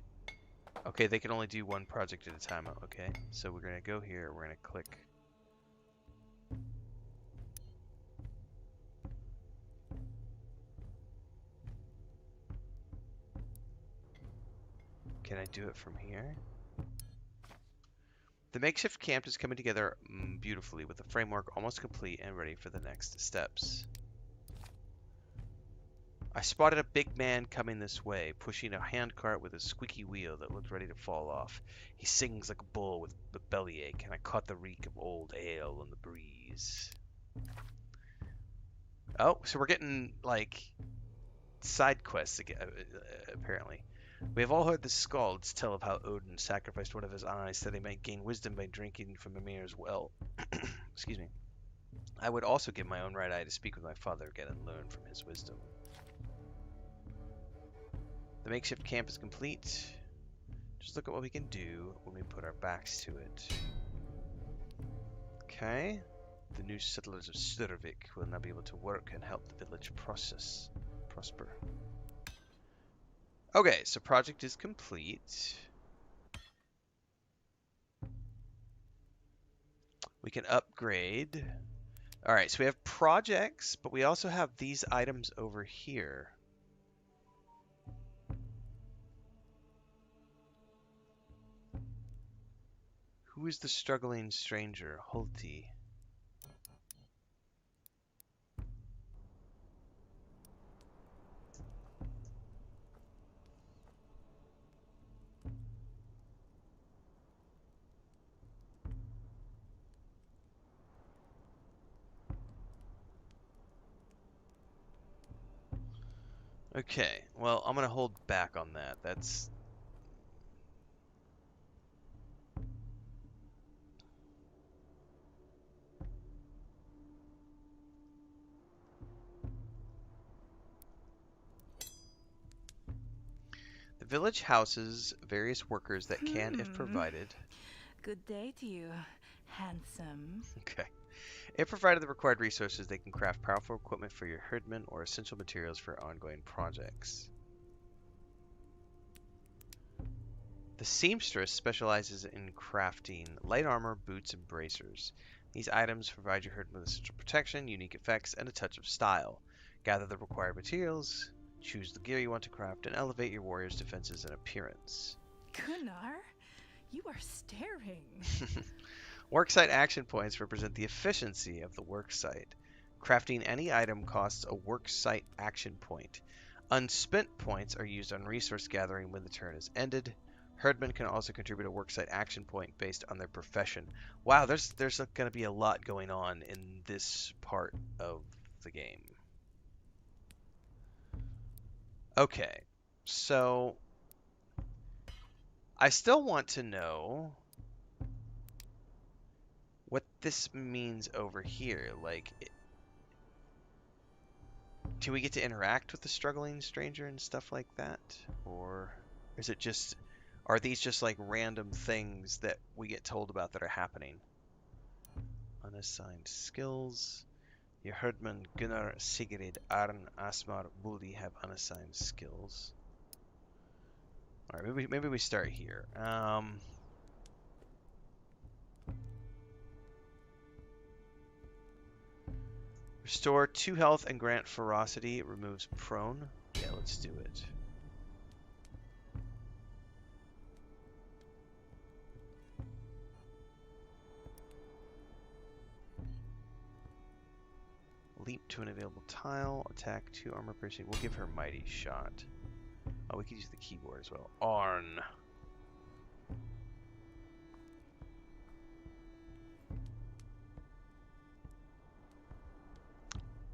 Okay, they can only do 1 project at a time. Okay, so we're going to go here. We're going to click. Can I do it from here? The makeshift camp is coming together beautifully, with the framework almost complete and ready for the next steps. I spotted a big man coming this way, pushing a handcart with a squeaky wheel that looked ready to fall off. He sings like a bull with a bellyache, and I caught the reek of old ale in the breeze. Oh, so we're getting, like, side quests again, apparently. We have all heard the skalds tell of how Odin sacrificed one of his eyes that he might gain wisdom by drinking from Mimir's well. Excuse me. I would also give my own right eye to speak with my father again and learn from his wisdom. The makeshift camp is complete. Just look at what we can do when we put our backs to it. Okay. The new settlers of Survik will now be able to work and help the village prosper. Okay, so project is complete. We can upgrade. All right, so we have projects, but we also have these items over here. Who is the struggling stranger? Holti. Okay, well, I'm gonna hold back on that. That's... The village houses various workers that can, if provided... Good day to you, handsome. Okay. If provided the required resources, they can craft powerful equipment for your herdmen or essential materials for ongoing projects. The seamstress specializes in crafting light armor, boots, and bracers. These items provide your herdmen with essential protection, unique effects, and a touch of style. Gather the required materials, choose the gear you want to craft, and elevate your warrior's defenses and appearance. Gunnar, you are staring. Worksite action points represent the efficiency of the worksite. Crafting any item costs a worksite action point. Unspent points are used on resource gathering when the turn is ended. Herdmen can also contribute a worksite action point based on their profession. Wow, there's going to be a lot going on in this part of the game. Okay, so I still want to know what this means over here. Like, do we get to interact with the struggling stranger and stuff like that? Or is it just... Are these just like random things that we get told about that are happening? Unassigned skills. Your herdman Gunnar, Sigrid, Arn, Asmar, Buli have unassigned skills. Alright, maybe we start here. Restore 2 health and grant ferocity. It removes prone. Yeah, let's do it. Leap to an available tile. Attack 2 armor piercing. We'll give her mighty shot. Oh, we could use the keyboard as well. Arn.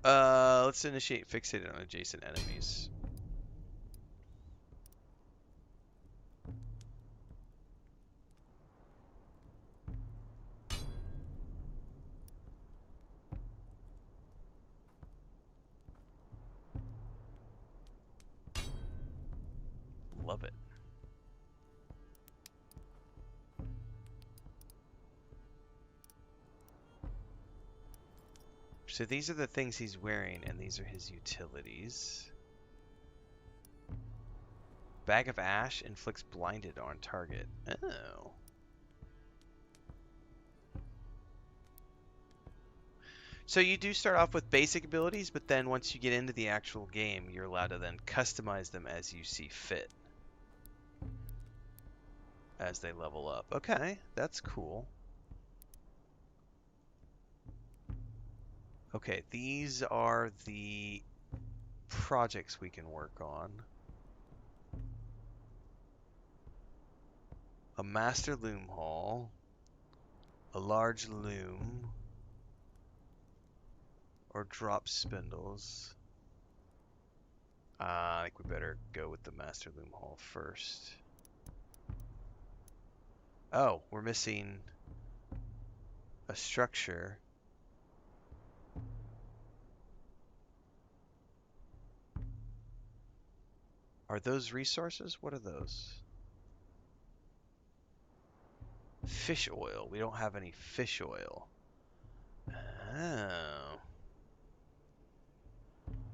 Let's initiate fixated on adjacent enemies. Love it. So these are the things he's wearing, and these are his utilities. Bag of Ash inflicts blinded on target. Oh. So you do start off with basic abilities, but then once you get into the actual game, you're allowed to then customize them as you see fit. As they level up. Okay, that's cool. Okay, these are the projects we can work on. A master loom hall. A large loom. Or drop spindles. I think we better go with the master loom hall first. Oh, we're missing a structure. Are those resources? What are those? Fish oil. We don't have any fish oil. Oh.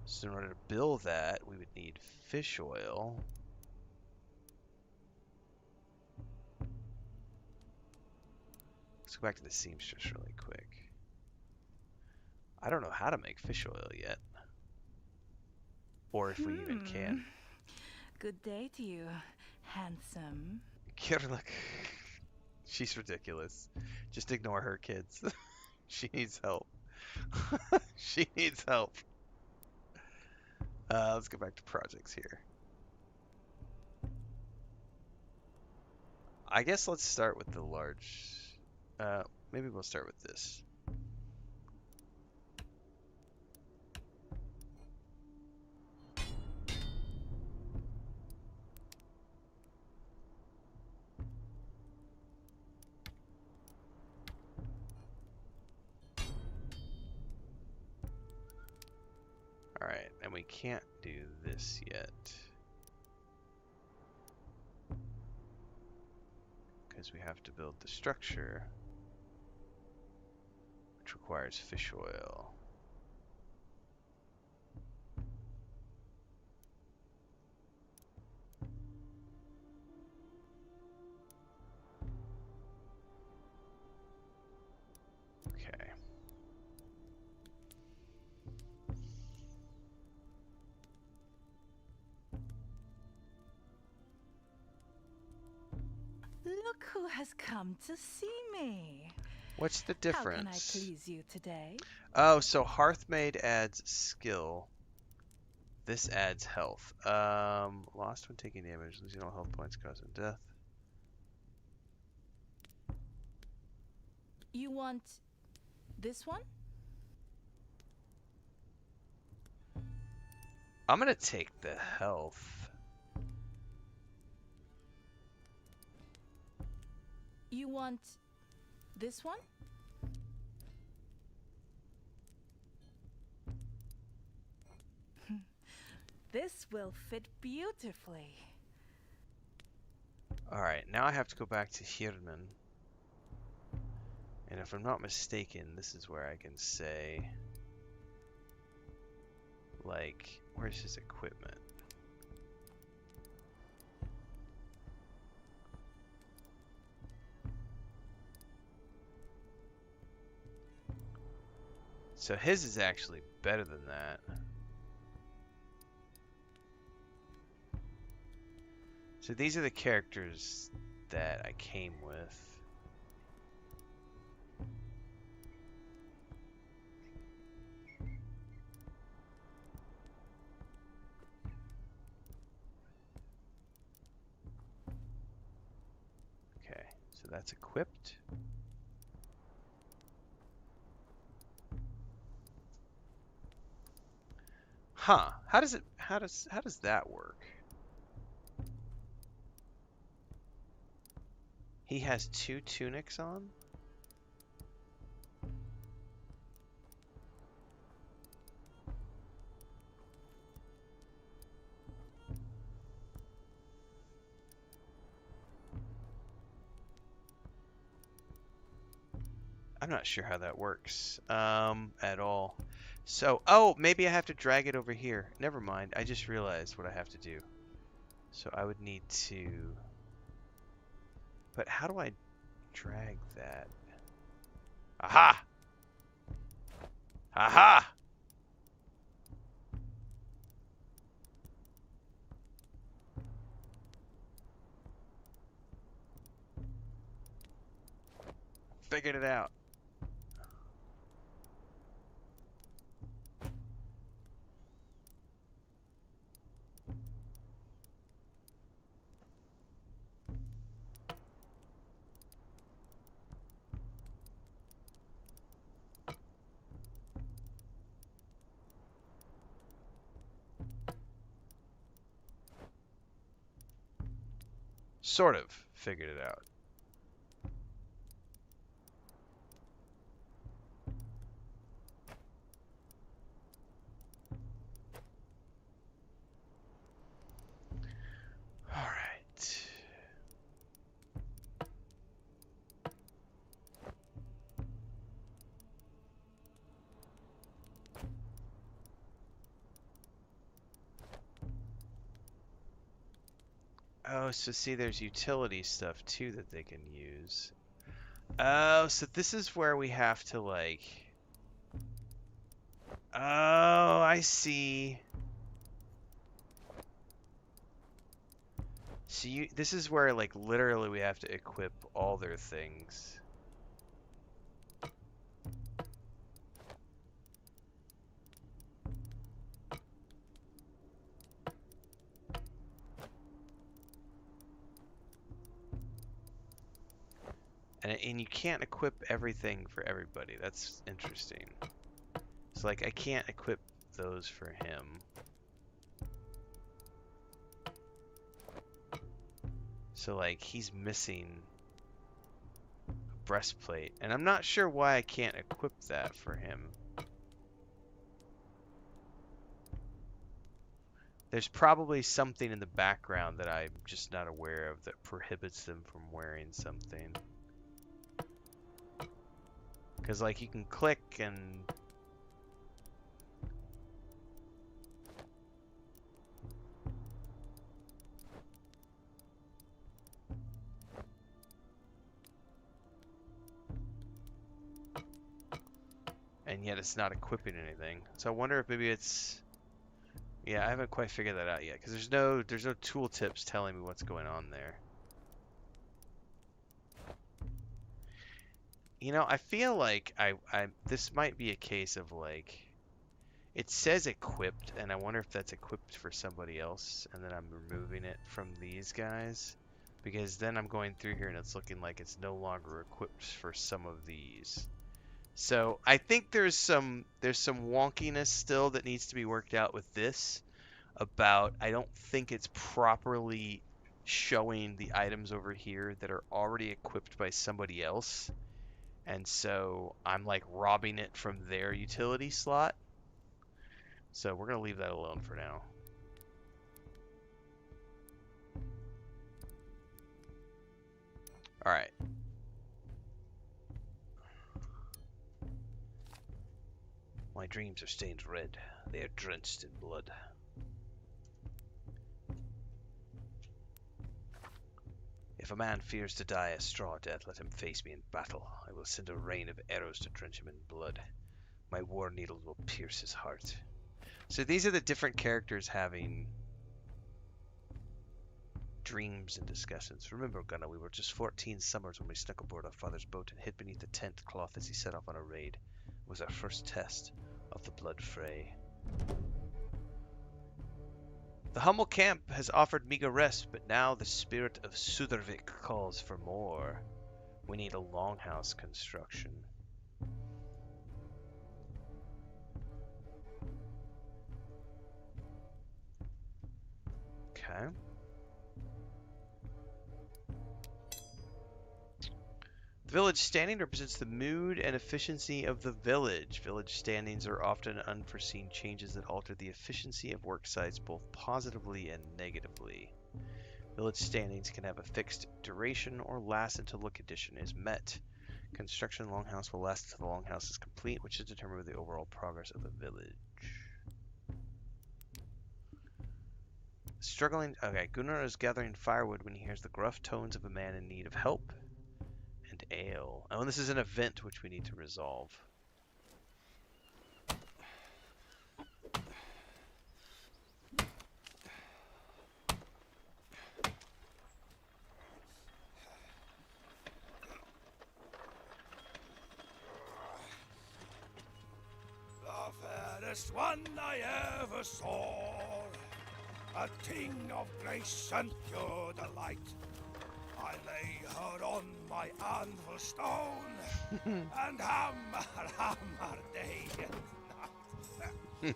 So in order to build that, we would need fish oil. Let's go back to the seamstress really quick. I don't know how to make fish oil yet. Or if we even can. Good day to you, handsome. Kirlik. She's ridiculous. Just ignore her, kids. She needs help. She needs help. Let's go back to projects here. I guess let's start with the large. Maybe we'll start with this. Alright, and we can't do this yet. Because we have to build the structure, which requires fish oil. Okay. Look who has come to see me. What's the difference? How can I please you today? Oh, so Hearthmaid adds skill. This adds health. Lost when taking damage, losing all health points, causing death. You want this one? I'm gonna take the health. You want this one? This will fit beautifully. Alright, now I have to go back to Hirman. And if I'm not mistaken, this is where I can say, like, where's his equipment? So his is actually better than that. So these are the characters that I came with. Okay, so that's equipped. Huh, how does that work? He has 2 tunics on? I'm not sure how that works at all. So, oh, maybe I have to drag it over here. Never mind, I just realized what I have to do. So I would need to... But how do I drag that? Aha! Aha! Figured it out. Sort of figured it out. All right. Oh, so see, there's utility stuff too that they can use. Oh, so this is where we have to, like... Oh, I see. See, this is where, like, literally we have to equip all their things. And you can't equip everything for everybody. That's interesting. So, like, I can't equip those for him. So, like, he's missing a breastplate. And I'm not sure why I can't equip that for him. There's probably something in the background that I'm just not aware of that prohibits them from wearing something. Because, like, you can click and... and yet it's not equipping anything. So I wonder if maybe it's... Yeah, I haven't quite figured that out yet. Because there's no tooltips telling me what's going on there. You know, I feel like this might be a case of, like, it says equipped, and I wonder if that's equipped for somebody else, and then I'm removing it from these guys, because then I'm going through here and it's looking like it's no longer equipped for some of these. So I think there's some wonkiness still that needs to be worked out with this. About, I don't think it's properly showing the items over here that are already equipped by somebody else. And so I'm like robbing it from their utility slot. So we're going to leave that alone for now. All right. My dreams are stained red. They are drenched in blood. If a man fears to die a straw death, let him face me in battle. I will send a rain of arrows to drench him in blood. My war needles will pierce his heart. So these are the different characters having dreams and discussions. Remember, Gunnar, we were just 14 summers when we snuck aboard our father's boat and hid beneath the tent cloth as he set off on a raid. It was our first test of the blood fray. The Hummel camp has offered meager rest, but now the spirit of Sudervik calls for more. We need a longhouse construction. Okay. The village standing represents the mood and efficiency of the village. Village standings are often unforeseen changes that alter the efficiency of work sites both positively and negatively. Village standings can have a fixed duration or last until a condition is met. Construction of the longhouse will last until the longhouse is complete, which is determined by the overall progress of the village. Struggling. Okay, Gunnar is gathering firewood when he hears the gruff tones of a man in need of help. And ale. Oh, and this is an event which we need to resolve. The fairest one I ever saw, a thing of grace and pure delight. I lay her on my anvil stone, and hammer day and night.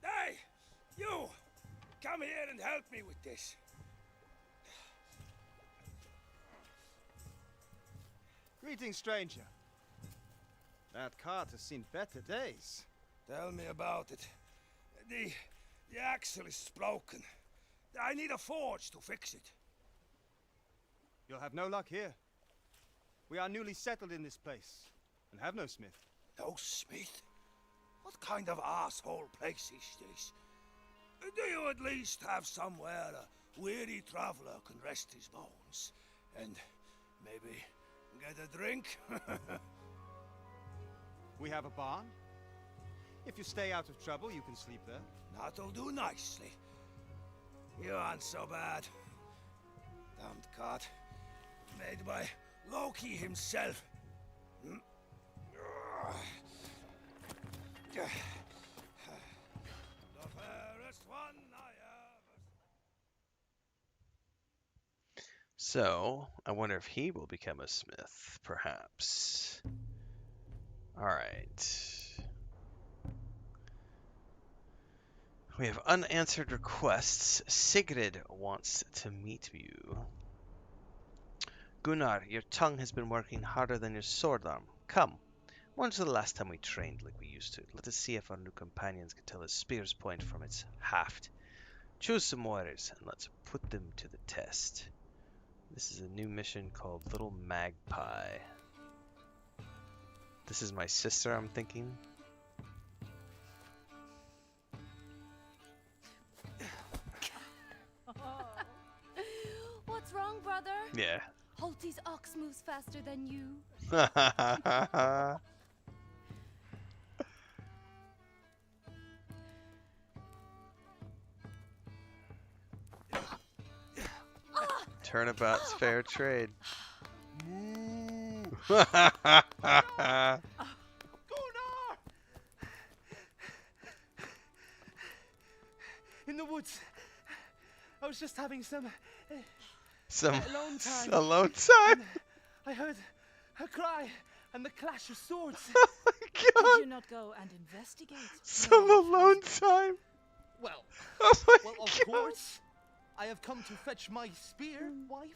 Hey, you! Come here and help me with this. Greetings, stranger. That cart has seen better days. Tell me about it. The axle is broken. I need a forge to fix it. You'll have no luck here. We are newly settled in this place, and have no smith. No smith? What kind of asshole place is this? Do you at least have somewhere a weary traveler can rest his bones? And maybe Get a drink? We have a barn. If you stay out of trouble, you can sleep there. That'll do nicely. You aren't so bad. Damned cart. Made by Loki himself. The fairest one I ever... So, I wonder if he will become a smith, perhaps. Alright. We have unanswered requests. Sigrid wants to meet you. Gunnar, your tongue has been working harder than your sword arm. Come. When's the last time we trained like we used to? Let us see if our new companions can tell a spear's point from its haft. Choose some warriors and let's put them to the test. This is a new mission called Little Magpie. This is my sister, I'm thinking. What's wrong, brother? Yeah. Holty's ox moves faster than you. Turnabout's fair trade. Gunnar! In the woods. I was just having some alone time. Alone time. I heard her cry and the clash of swords. Did you not go and investigate? Some alone time. Well, Oh my of God. course. I have come to fetch my spear, wife.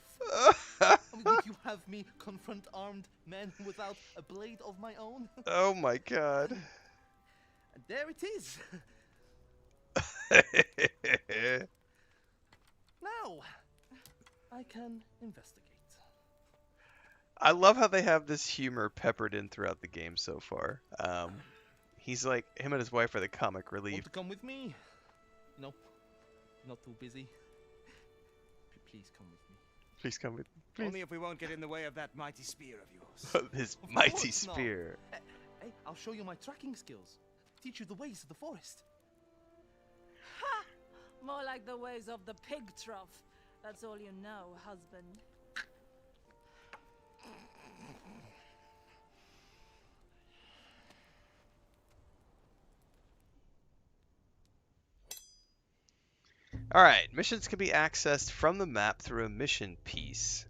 Would you have me confront armed men without a blade of my own? Oh my God. And there it is. Now, I can investigate. I love how they have this humor peppered in throughout the game so far. He's like, him and his wife are the comic Want relief. to come with me? No, not too busy. Please come with me. Please come with me. Please. Only if we won't get in the way of that mighty spear of yours. His Of mighty course not. spear. Hey, I'll show you my tracking skills. Teach you the ways of the forest. Ha! More like the ways of the pig trough. That's all you know, husband. Alright, missions can be accessed from the map through a mission piece.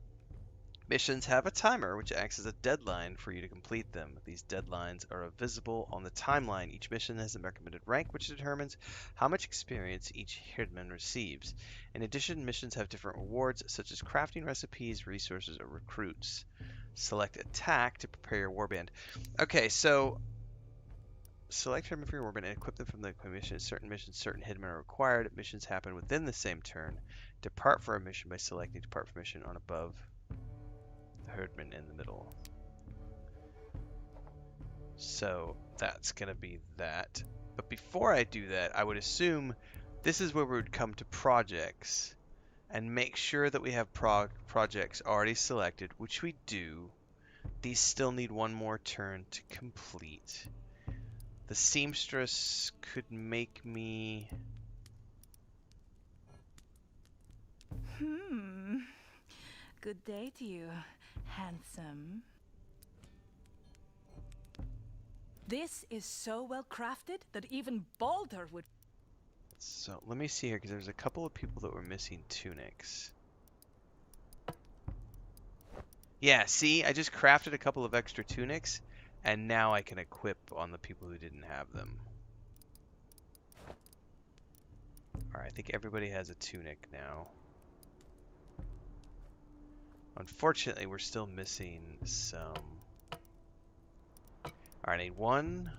Missions have a timer, which acts as a deadline for you to complete them. These deadlines are visible on the timeline. Each mission has a recommended rank, which determines how much experience each herdman receives. In addition, missions have different rewards, such as crafting recipes, resources, or recruits. Select attack to prepare your warband. Okay, so select herdman for your warband and equip them from the mission. Certain missions, certain herdmen are required. Missions happen within the same turn. Depart for a mission by selecting depart for mission on above. Herdman in the middle. So that's gonna be that. But before I do that, I would assume this is where we would come to projects and make sure that we have projects already selected, which we do. These still need one more turn to complete. The seamstress could make me... Good day to you, handsome. This is so well crafted that even Balder would... So let me see here, because there's a couple of people that were missing tunics. Yeah, see, I just crafted a couple of extra tunics, and now I can equip on the people who didn't have them. Alright, I think everybody has a tunic now. Unfortunately, we're still missing some... Alright, I need 1,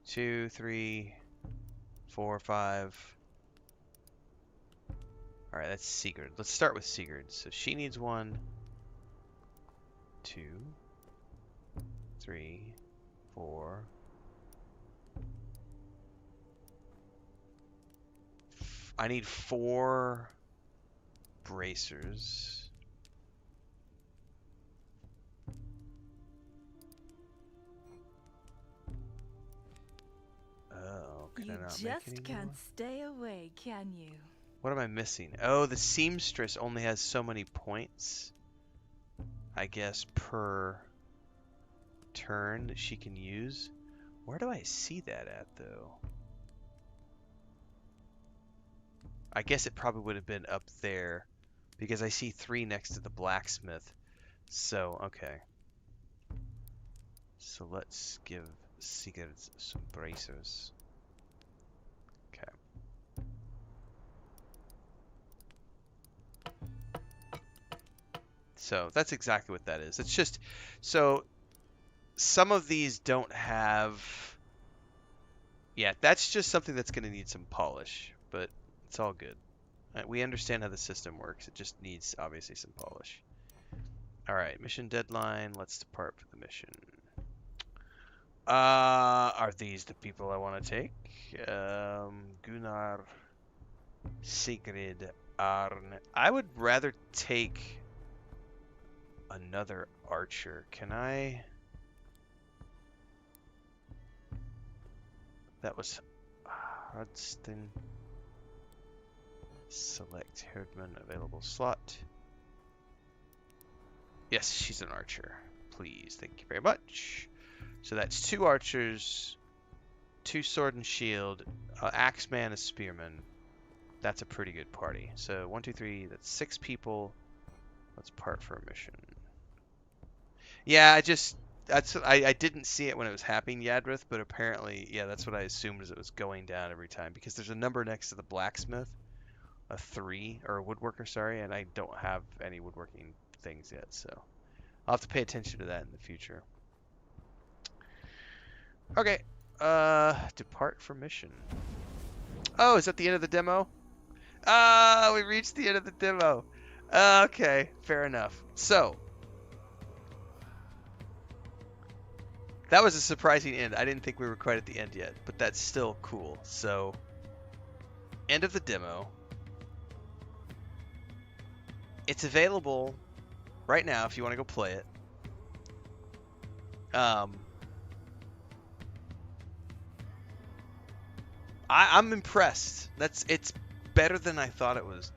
2, 3, 4, 5. Alright, that's Sigurd. Let's start with Sigurd. So she needs 1, 2, 3, 4. I need 4 bracers. not just make can't anymore? stay away, can you? What am I missing? Oh, the seamstress only has so many points, I guess, per turn that she can use. Where do I see that at, though? I guess it probably would have been up there, because I see 3 next to the blacksmith. So, okay. So let's give Sigurd some bracers. Okay. So that's exactly what that is. It's just, so some of these don't have, yeah, that's just something that's going to need some polish, but it's all good. We understand how the system works. It just needs, obviously, some polish. All right, mission deadline. Let's depart for the mission. Are these the people I want to take? Gunnar, Sigrid, Arn. I would rather take another archer. Can I? That was Hudson. Select Herdman available slot. Yes, she's an archer. Please, thank you very much. So that's 2 archers, 2 sword and shield, axeman, a spearman. That's a pretty good party. So 1, 2, 3. That's 6 people. Let's part for a mission. Yeah, I didn't see it when it was happening, Yadrith, but apparently, yeah, that's what I assumed as it was going down every time, because there's a number next to the blacksmith, a 3, or a woodworker, sorry, and I don't have any woodworking things yet, so I'll have to pay attention to that in the future. Okay, depart for mission. Oh, is that the end of the demo? Ah, we reached the end of the demo. Okay, fair enough. So, that was a surprising end. I didn't think we were quite at the end yet, but that's still cool. So, end of the demo. It's available right now if you want to go play it. I'm impressed. It's better than I thought it was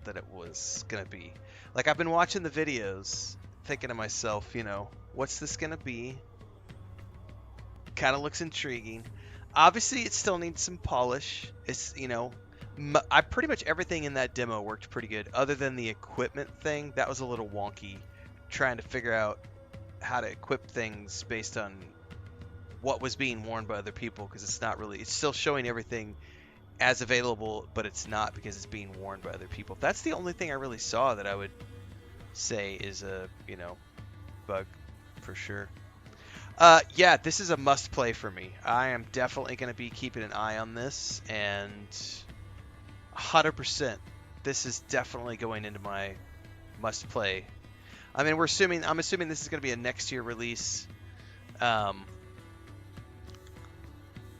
gonna be. Like, I've been watching the videos, thinking to myself, you know, what's this gonna be? Kind of looks intriguing. Obviously, it still needs some polish. It's, you know, I pretty much everything in that demo worked pretty good, other than the equipment thing. That was a little wonky, trying to figure out how to equip things based on what was being worn by other people, because it's not really, it's still showing everything as available, but it's not because it's being worn by other people. That's the only thing I really saw that I would say is a, you know, bug for sure. Yeah, this is a must play for me. I am definitely going to be keeping an eye on this, and 100%, this is definitely going into my must play. I mean, I'm assuming this is going to be a next year release.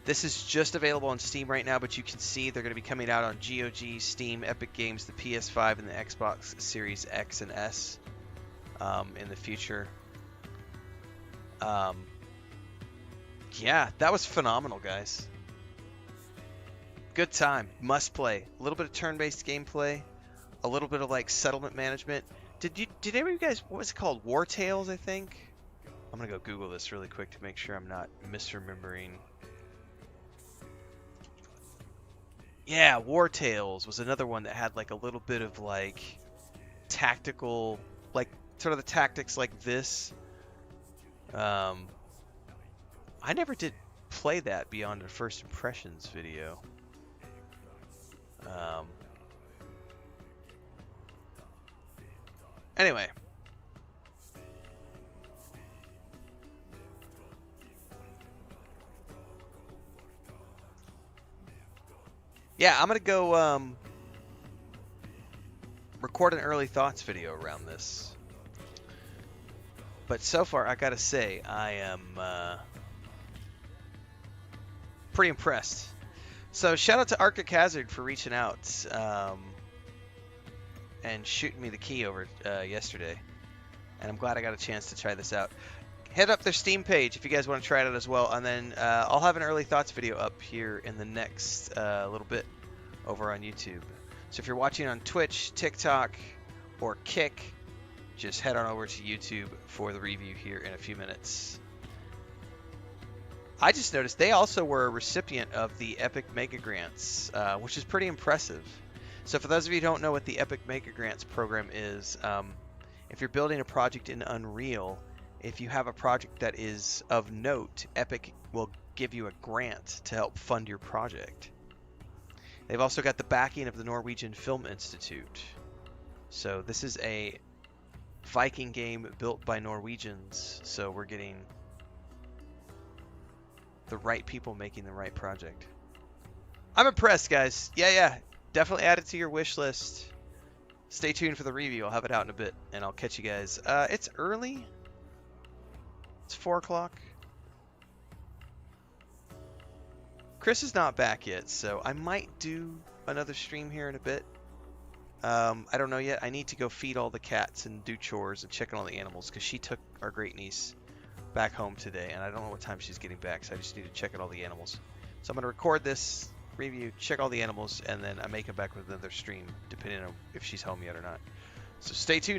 This is just available on Steam right now, but you can see they're going to be coming out on GOG, Steam, Epic Games, the PS5, and the Xbox Series X and S in the future. Yeah, that was phenomenal, guys. Good time. Must play. A little bit of turn-based gameplay. A little bit of, like, settlement management. Did any of you guys, what was it called? War Tales, I think? I'm going to go Google this really quick to make sure I'm not misremembering. Yeah, War Tales was another one that had, like, a little bit of, like, tactical, like, sort of the tactics like this. I never did play that beyond a first impressions video. Anyway. Yeah, I'm gonna go record an early thoughts video around this. But so far, I gotta say, I am pretty impressed. So shout out to Arctic Hazard for reaching out and shooting me the key over yesterday. And I'm glad I got a chance to try this out. Head up their Steam page if you guys want to try it out as well, and then I'll have an early thoughts video up here in the next little bit over on YouTube. So if you're watching on Twitch, TikTok, or Kick, just head on over to YouTube for the review here in a few minutes. I just noticed they also were a recipient of the Epic Mega Grants, which is pretty impressive. So for those of you who don't know what the Epic Mega Grants program is, if you're building a project in Unreal, if you have a project that is of note, Epic will give you a grant to help fund your project. They've also got the backing of the Norwegian Film Institute. So this is a Viking game built by Norwegians, so we're getting the right people making the right project. I'm impressed, guys. Yeah, definitely add it to your wish list. Stay tuned for the review. I'll have it out in a bit, and I'll catch you guys. It's early. It's 4 o'clock. Chris is not back yet, so I might do another stream here in a bit. I don't know yet. I need to go feed all the cats and do chores and check on all the animals because she took our great niece back home today, and I don't know what time she's getting back, so I just need to check on all the animals. So I'm going to record this review, check all the animals, and then I may come back with another stream depending on if she's home yet or not. So stay tuned.